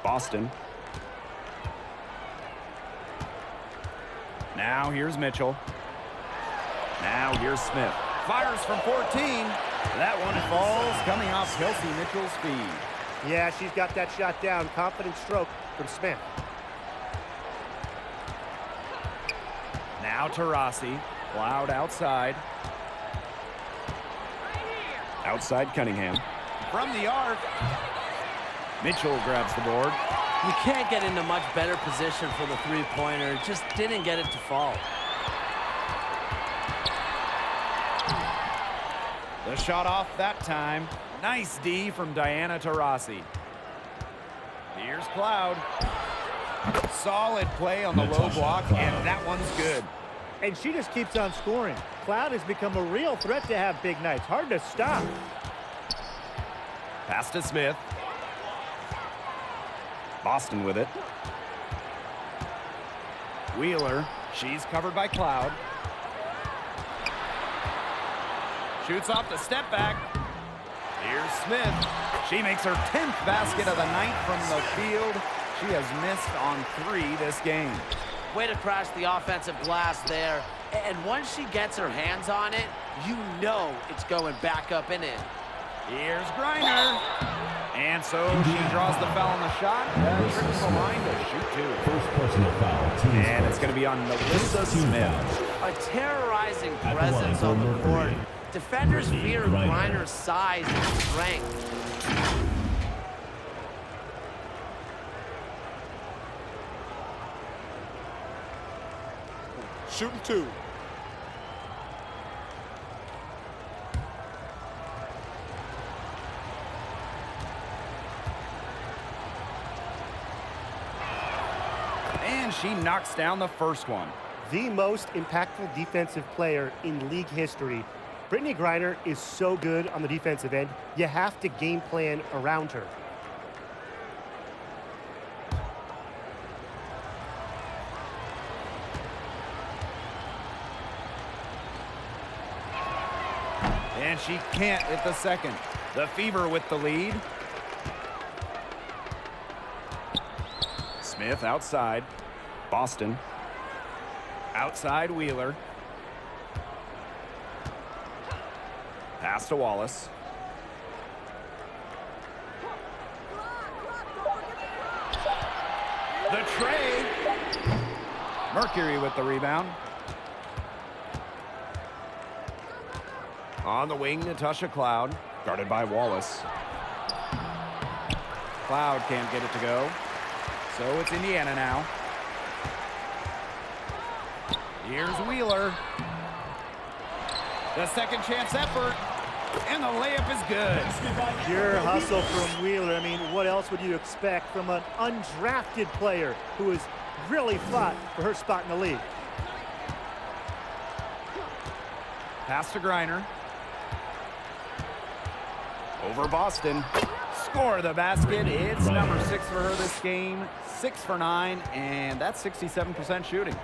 Boston. Now here's Mitchell. Now here's Smith. Fires from 14. That one falls coming off Kelsey Mitchell's feed. Yeah, she's got that shot down. Confident stroke from Smith. Now Taurasi. Cloud outside. Outside Cunningham. From the arc. Mitchell grabs the board. You can't get into much better position for the three-pointer. Just didn't get it to fall. The shot off that time. Nice D from Diana Taurasi. Here's Cloud. Solid play on the low block, and that one's good. And she just keeps on scoring. Cloud has become a real threat to have big nights. Hard to stop. Pass to Smith. Boston with it. Wheeler. She's covered by Cloud. Shoots off the step back. Here's Smith. She makes her 10th basket of the night from the field. She has missed on 3 this game. Way to crash the offensive glass there. And once she gets her hands on it, you know it's going back up and in. Here's Griner. And so she draws the foul on the shot. Tricks the line to shoot 2. First personal foul. And it's going to be on Melissa Smith. A terrorizing presence on the court. Defenders fear Griner's size and strength. Shooting 2. And she knocks down the first one. The most impactful defensive player in league history. Brittney Griner is so good on the defensive end, you have to game plan around her. And she can't hit the second. The Fever with the lead. Smith outside. Boston. Outside Wheeler. Pass to Wallace. The tray. Mercury with the rebound. On the wing, Natasha Cloud, guarded by Wallace. Cloud can't get it to go, so it's Indiana now. Here's Wheeler. The second chance effort, and the layup is good. Pure hustle from Wheeler. I mean, what else would you expect from an undrafted player who has really fought for her spot in the league? Pass to Griner. Over Boston. Score the basket. It's number 6 for her this game. 6 for 9, and that's 67% shooting.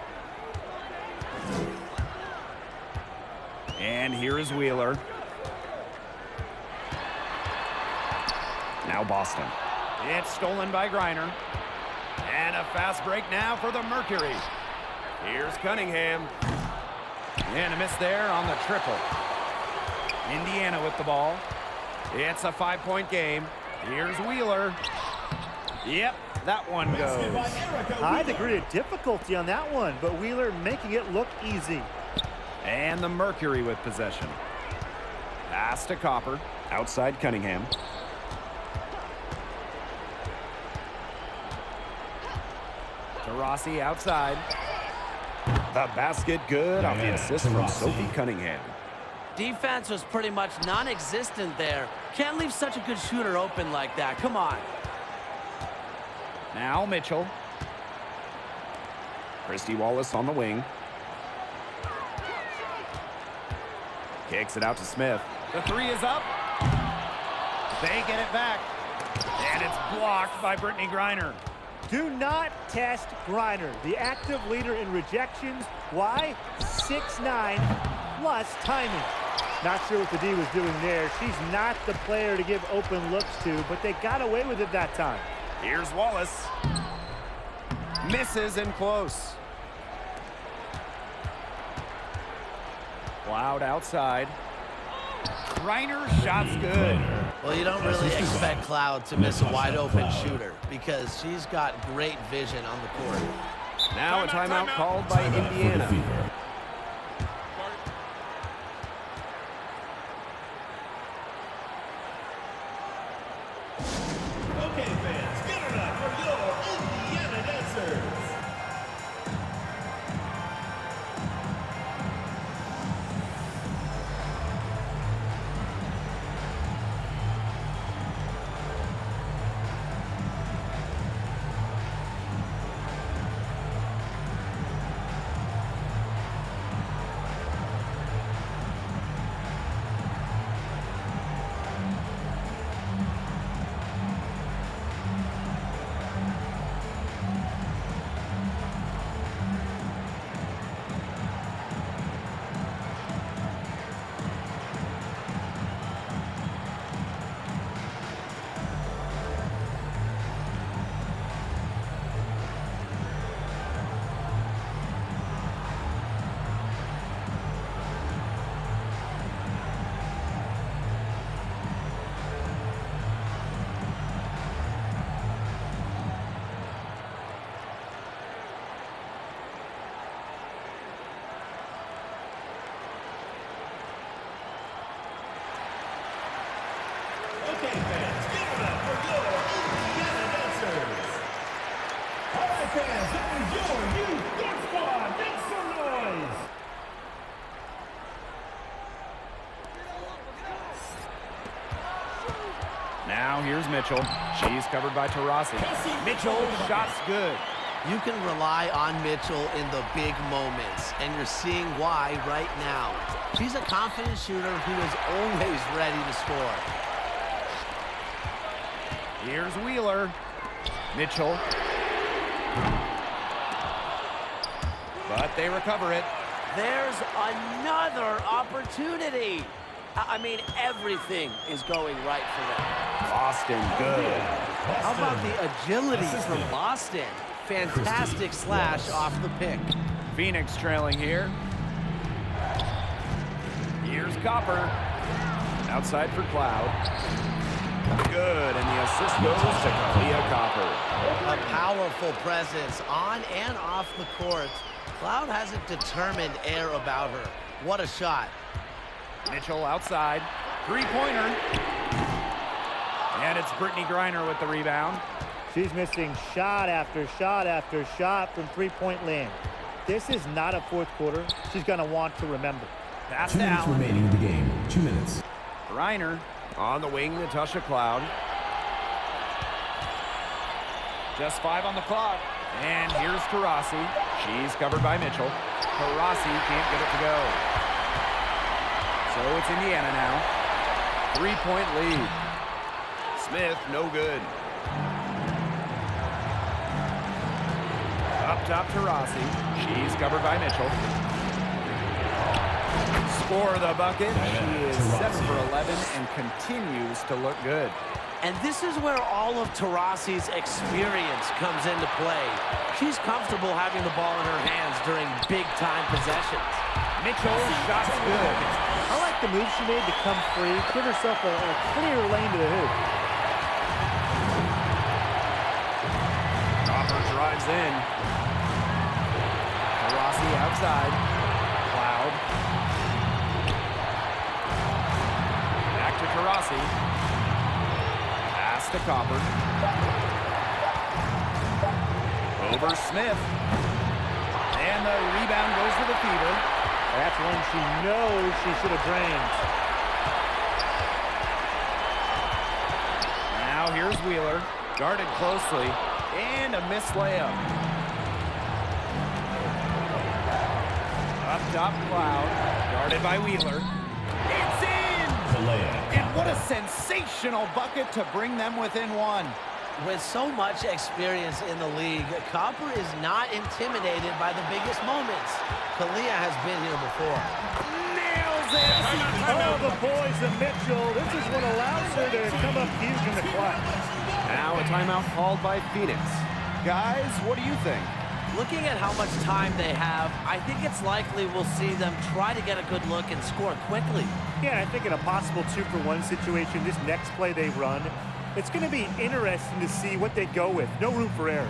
And here is Wheeler. Now Boston. It's stolen by Griner. And a fast break now for the Mercury. Here's Cunningham. And a miss there on the triple. Indiana with the ball. It's a 5-point game. Here's Wheeler. Yep, that one goes. High degree of difficulty on that one, but Wheeler making it look easy. And the Mercury with possession. Pass to Copper. Outside Cunningham. To Rossi outside. The basket good off the assist from Sophie Cunningham. Defense was pretty much non-existent there. Can't leave such a good shooter open like that. Come on. Now Mitchell. Christy Wallace on the wing. Kicks it out to Smith. The 3 is up. They get it back. And it's blocked by Brittany Griner. Do not test Griner, the active leader in rejections. Why? 6'9", plus timing. Not sure what the D was doing there. She's not the player to give open looks to, but they got away with it that time. Here's Wallace. Misses and close. Cloud outside. Griner shot's good. Well, you don't really expect Cloud to miss a wide-open shooter because she's got great vision on the court. Now a timeout called by Indiana. Okay, fans, get it up for your Indiana dancers. Okay, fans, give it up for your Indiana dancers. All right, fans, that was your youth dance squad. Make some noise. Now here's Mitchell. She's covered by Taurasi. Mitchell, shot's good. You can rely on Mitchell in the big moments, and you're seeing why right now. She's a confident shooter who is always ready to score. Here's Wheeler. Mitchell. But they recover it. There's another opportunity. I mean, everything is going right for them. Boston, good. How about the agility from Boston? Fantastic slash off the pick. Phoenix trailing here. Here's Copper. Outside for Cloud. Good, and the assist goes to Kalia Copper. A powerful presence on and off the court. Cloud has a determined air about her. What a shot. Mitchell outside. Three-pointer. And it's Brittany Griner with the rebound. She's missing shot after shot after shot from three-point land. This is not a fourth quarter she's going to want to remember. Pass 2 to minutes Allen. remaining in the game. 2 minutes. Griner on the wing, Natasha Cloud. Just 5 on the clock. And here's Taurasi. She's covered by Mitchell. Taurasi can't get it to go. So it's Indiana now. 3-point lead. Smith, no good. Up top, Taurasi. She's covered by Mitchell. Score the bucket. She is 7 for 11 and continues to look good. And this is where all of Taurasi's experience comes into play. She's comfortable having the ball in her hands during big-time possessions. Mitchell's shot's good. I like the move she made to come free, give herself a clear lane to the hoop. Copper drives in. Taurasi outside. Cloud. Back to Taurasi. Pass to Copper. Over Smith. And the rebound goes to the Fever. That's one she knows she should have drained. Now here's Wheeler. Guarded closely. And a missed layup. Up top, Cloud. Guarded by Wheeler. It's in! And what a sensational bucket to bring them within one. With so much experience in the league, Copper is not intimidated by the biggest moments. Kalia has been here before. Nails it! Oh, the boys of Mitchell. This is what allows her to come up huge in the clutch. Now a timeout called by Phoenix. Guys, what do you think? Looking at how much time they have, I think it's likely we'll see them try to get a good look and score quickly. Yeah, I think in a possible 2-for-1 situation, this next play they run, it's going to be interesting to see what they go with. No room for error.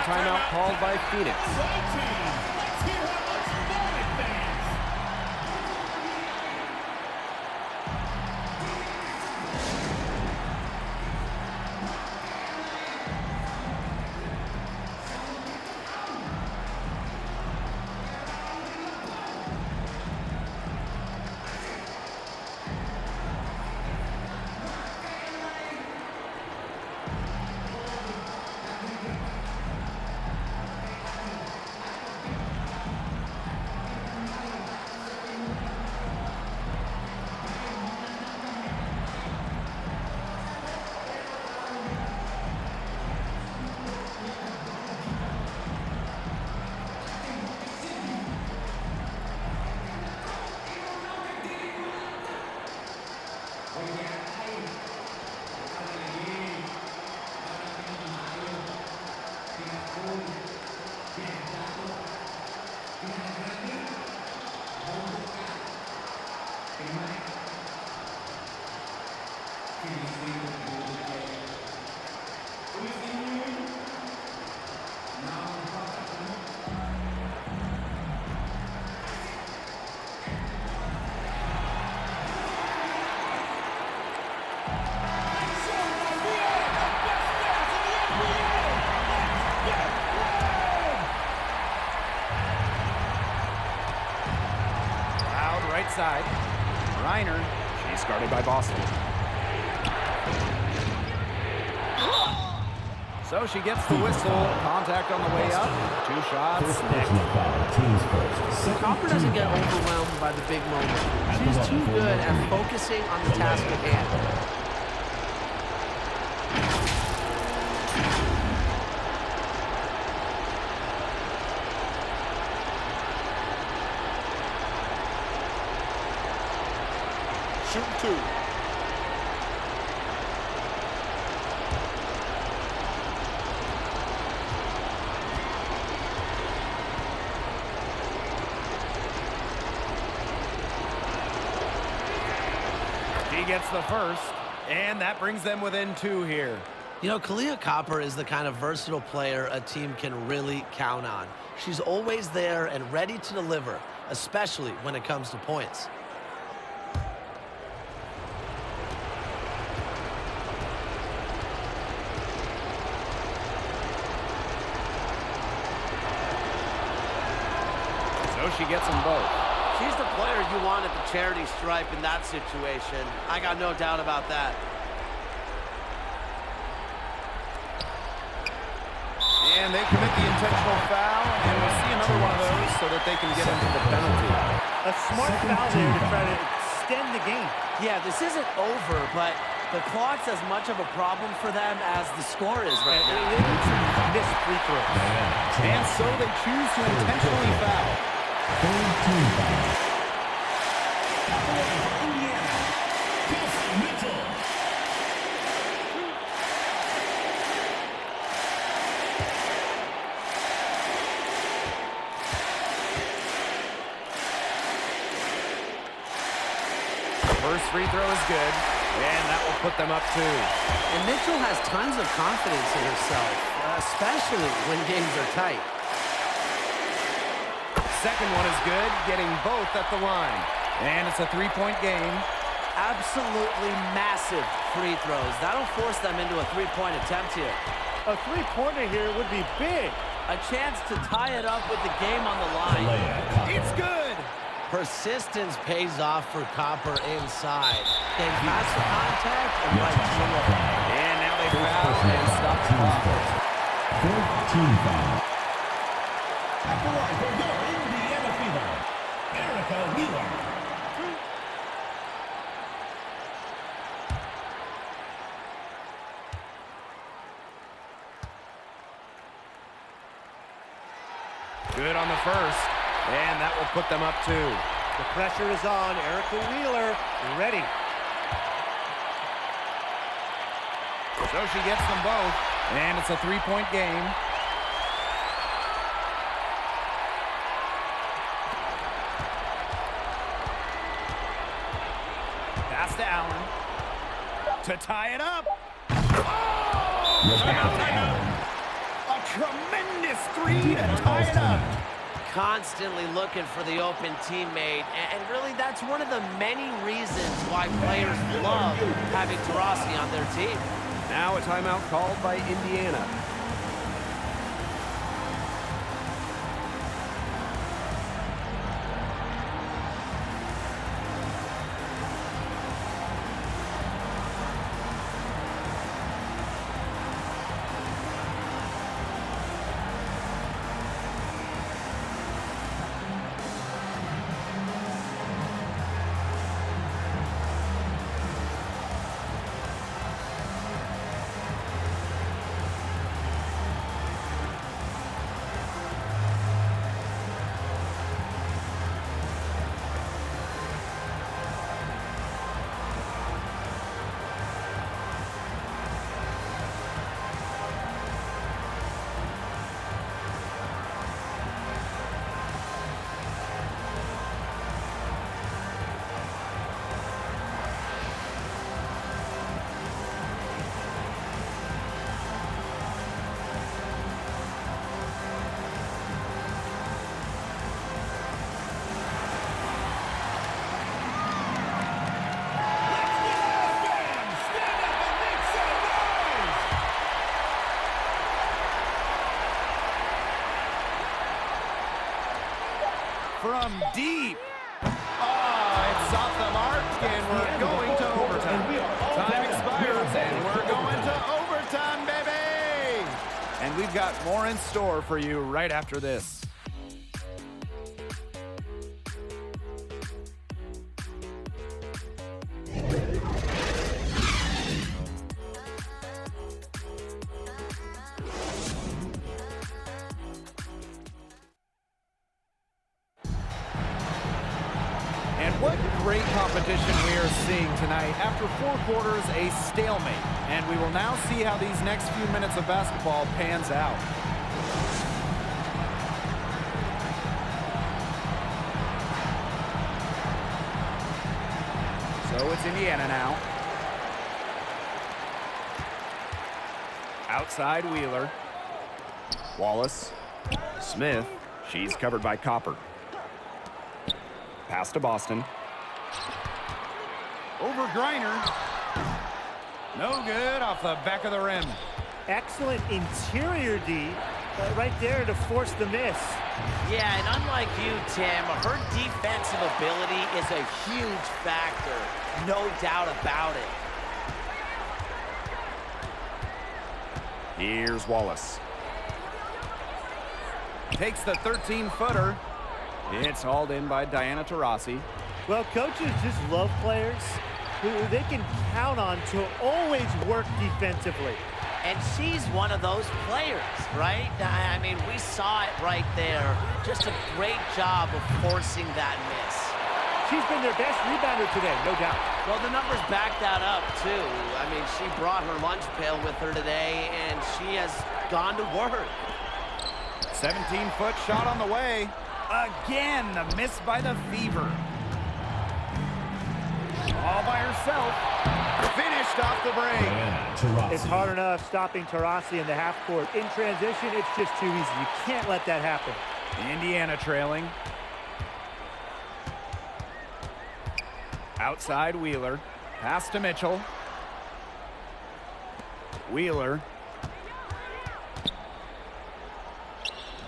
Timeout called by Phoenix. Let's hear how much fun it fans. side. Reiner, she's guarded by Boston. So she gets the whistle. Contact on the way up. 2 shots. Personal foul, team's first. Copper doesn't get overwhelmed by the big moment. She's too good at focusing on the task at hand. Shoot 2. She gets the first, and that brings them within 2 here. You know, Kalia Copper is the kind of versatile player a team can really count on. She's always there and ready to deliver, especially when it comes to points. So she gets them both. She's the player you want at the charity stripe in that situation. I got no doubt about that. And they commit the intentional foul, and we'll see another one of those so that they can get into the penalty. A smart foul there to try to extend the game. Yeah, this isn't over, but the clock's as much of a problem for them as the score is right now. They need some missed free throws. And so they choose to intentionally foul. Third team foul. Indiana, Kelsey Mitchell. First free throw is good, and that will put them up 2. And Mitchell has tons of confidence in herself, especially when games are tight. Second one is good, getting both at the line. And it's a 3-point game. Absolutely massive free throws. That'll force them into a 3-point attempt here. A 3-pointer here would be big. A chance to tie it up with the game on the line. It's good. Persistence pays off for Copper inside. They pass the contact and right to the rim. And now they foul and stop the clock. Fourth team foul. At the line for your Indiana Fever, Erica Wheeler. Good on the first, and that will put them up 2. The pressure is on. Erica Wheeler ready. So she gets them both, and it's a 3-point game. Pass to Allen. To tie it up. Oh! Timeout. A tremendous 3 to tie it up. Constantly looking for the open teammate, and really that's one of the many reasons why players love having Taurasi on their team. Now a timeout called by Indiana. From deep. Oh, and we're going to overtime. Time expires, and we're going to overtime, baby! And we've got more in store for you right after this. And what great competition we are seeing tonight. After 4 quarters, a stalemate. And we will now see how these next few minutes of basketball pans out. So it's Indiana now. Outside Wheeler. Wallace. Smith. She's covered by Copper. Pass to Boston. Over Griner. No good, off the back of the rim. Excellent interior D right there to force the miss. Yeah, and unlike you, Tim, her defensive ability is a huge factor. No doubt about it. Here's Wallace. Takes the 13-footer. It's hauled in by Diana Taurasi. Well, coaches just love players who they can count on to always work defensively. And she's one of those players, right? I mean, we saw it right there. Just a great job of forcing that miss. She's been their best rebounder today, no doubt. Well, the numbers back that up, too. I mean, she brought her lunch pail with her today, and she has gone to work. 17-foot shot on the way. Again, the miss by the Fever. All by herself. Finished off the break. It's hard enough stopping Taurasi in the half court. In transition, it's just too easy. You can't let that happen. Indiana trailing. Outside Wheeler. Pass to Mitchell. Wheeler.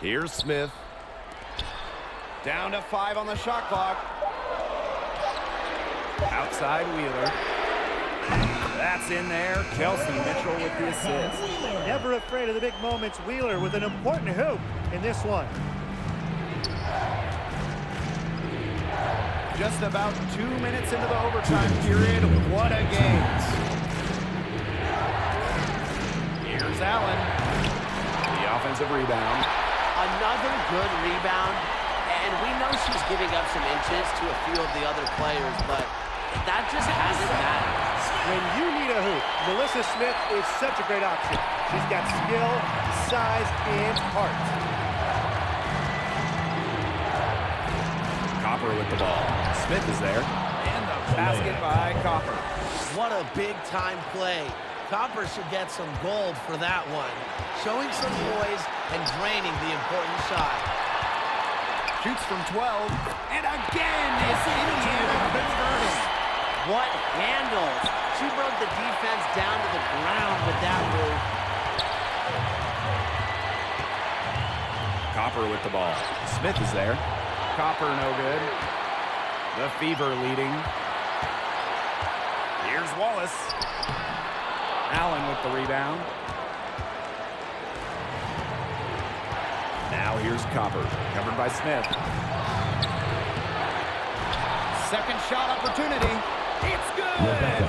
Here's Smith. Down to 5 on the shot clock. Outside Wheeler. That's in there. Kelsey Mitchell with the assist. Never afraid of the big moments. Wheeler with an important hoop in this one. Just about 2 minutes into the overtime period. What a game. Here's Allen. The offensive rebound. Another good rebound. And we know she's giving up some inches to a few of the other players, but that just hasn't mattered. When you need a hoop, Melissa Smith is such a great option. She's got skill, size, and heart. Copper with the ball. Smith is there. And the basket by Copper. What a big-time play. Copper should get some gold for that one. Showing some poise and draining the important shot. Shoots from 12. And again, it's Indiana converting. What handles? She broke the defense down to the ground with that move. Copper with the ball. Smith is there. Copper no good. The Fever leading. Here's Wallace. Allen with the rebound. Now here's Copper, covered by Smith. Second shot opportunity. It's good!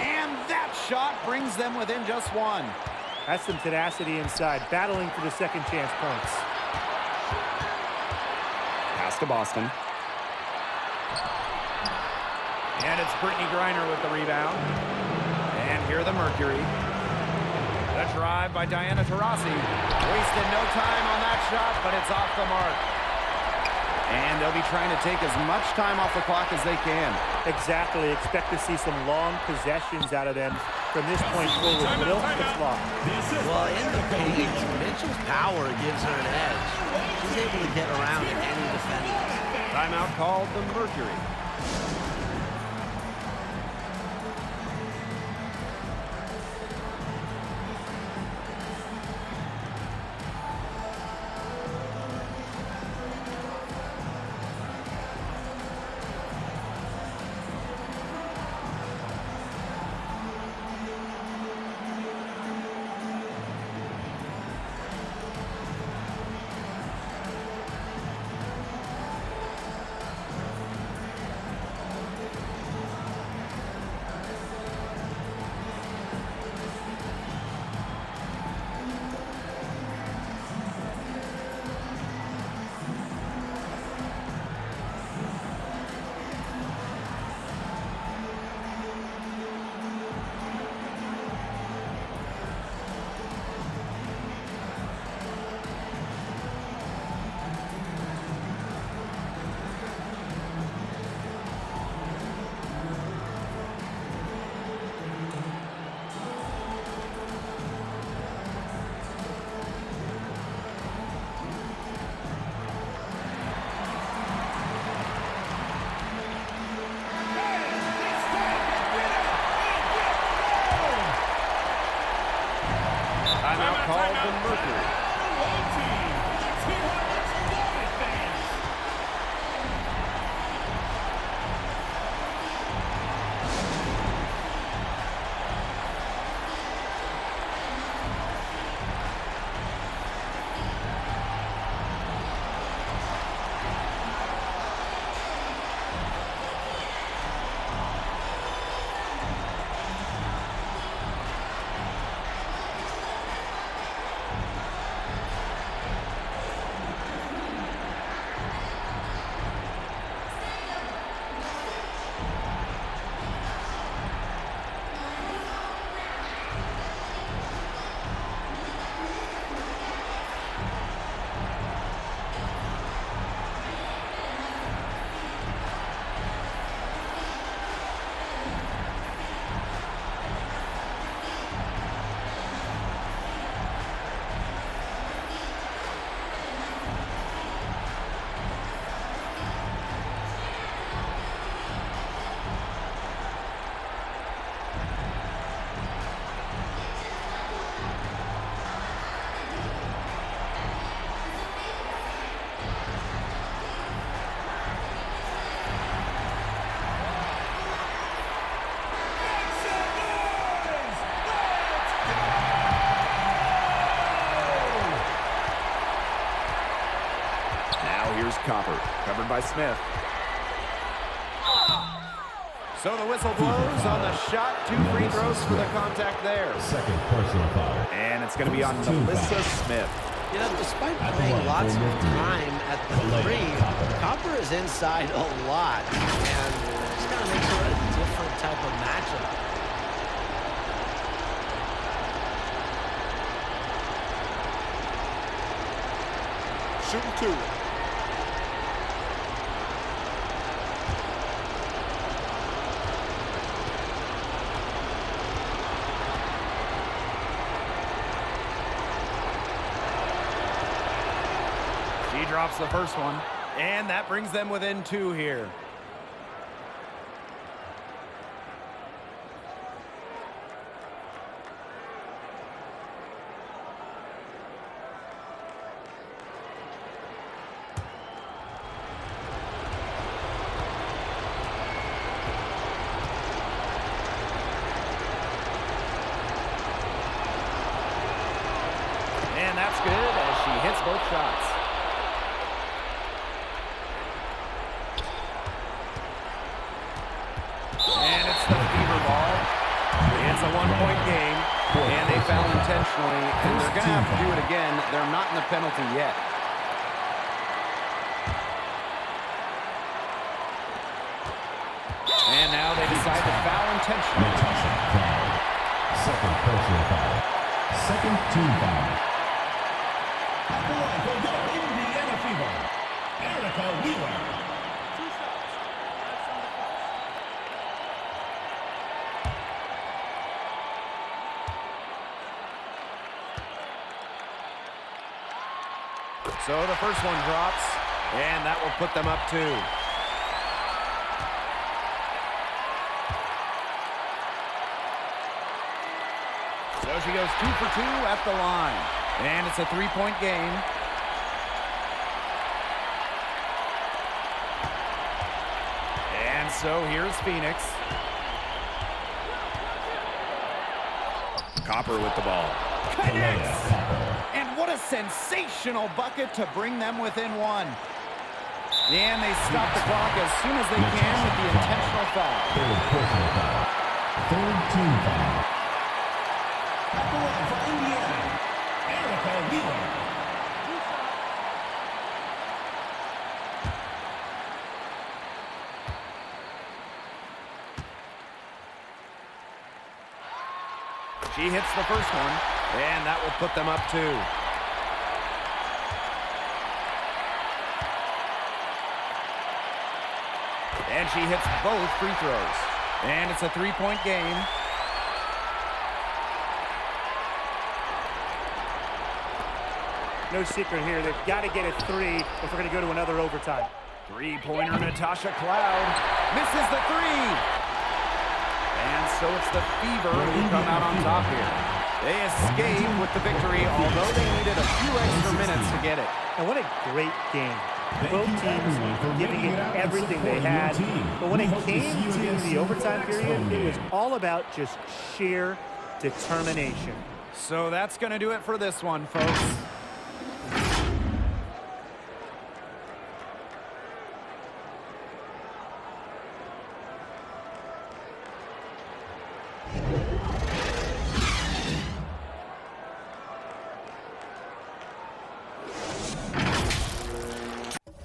And that shot brings them within just one. That's some tenacity inside, battling for the second chance points. Pass to Boston. And it's Brittany Griner with the rebound. And here the Mercury. The drive by Diana Taurasi. Wasted no time on that shot, but it's off the mark. And they'll be trying to take as much time off the clock as they can. Exactly. Expect to see some long possessions out of them from this point forward. Milk the clock. Well, in the paint, Mitchell's power gives her an edge. She's able to get around any defender. Timeout called the Mercury. here's Copper, covered by Smith. So the whistle blows on the shot. 2 free throws for the contact there. Second personal foul. And it's going to be on Melissa Smith. You know, despite playing lots of time at the 3, Copper is inside a lot. And just kind of makes her a different type of matchup. Shooting 2. She drops the first one, and that brings them within 2 here. And that's good as she hits both shots. And it's the Fever ball. It's a 1-point game, and they foul intentionally, and they're going to have to do it again. They're not in the penalty yet. And now they decide to foul intentionally. Second personal foul. Second team foul. At the line for your Indiana Fever, Erica Wheeler. So the first one drops, and that will put them up 2. So she goes 2 for 2 at the line. And it's a 3-point game. And so here's Phoenix. Copper with the ball. Connects! And what a sensational bucket to bring them within 1. And they stop the clock as soon as they can with the intentional foul. Third personal foul. Third team foul. At the line for Indiana, Erica Wheeler. She hits the first one, and that will put them up 2. And she hits both free throws. And it's a 3-point game. No secret here. They've got to get a 3 if we're going to go to another overtime. 3-pointer Natasha Cloud misses the 3. And so it's the Fever who come out on top here. They escape with the victory, although they needed a few extra minutes to get it. And what a great game. Both teams giving it everything they had. But when it came to the overtime period, it was all about just sheer determination. So that's going to do it for this one, folks.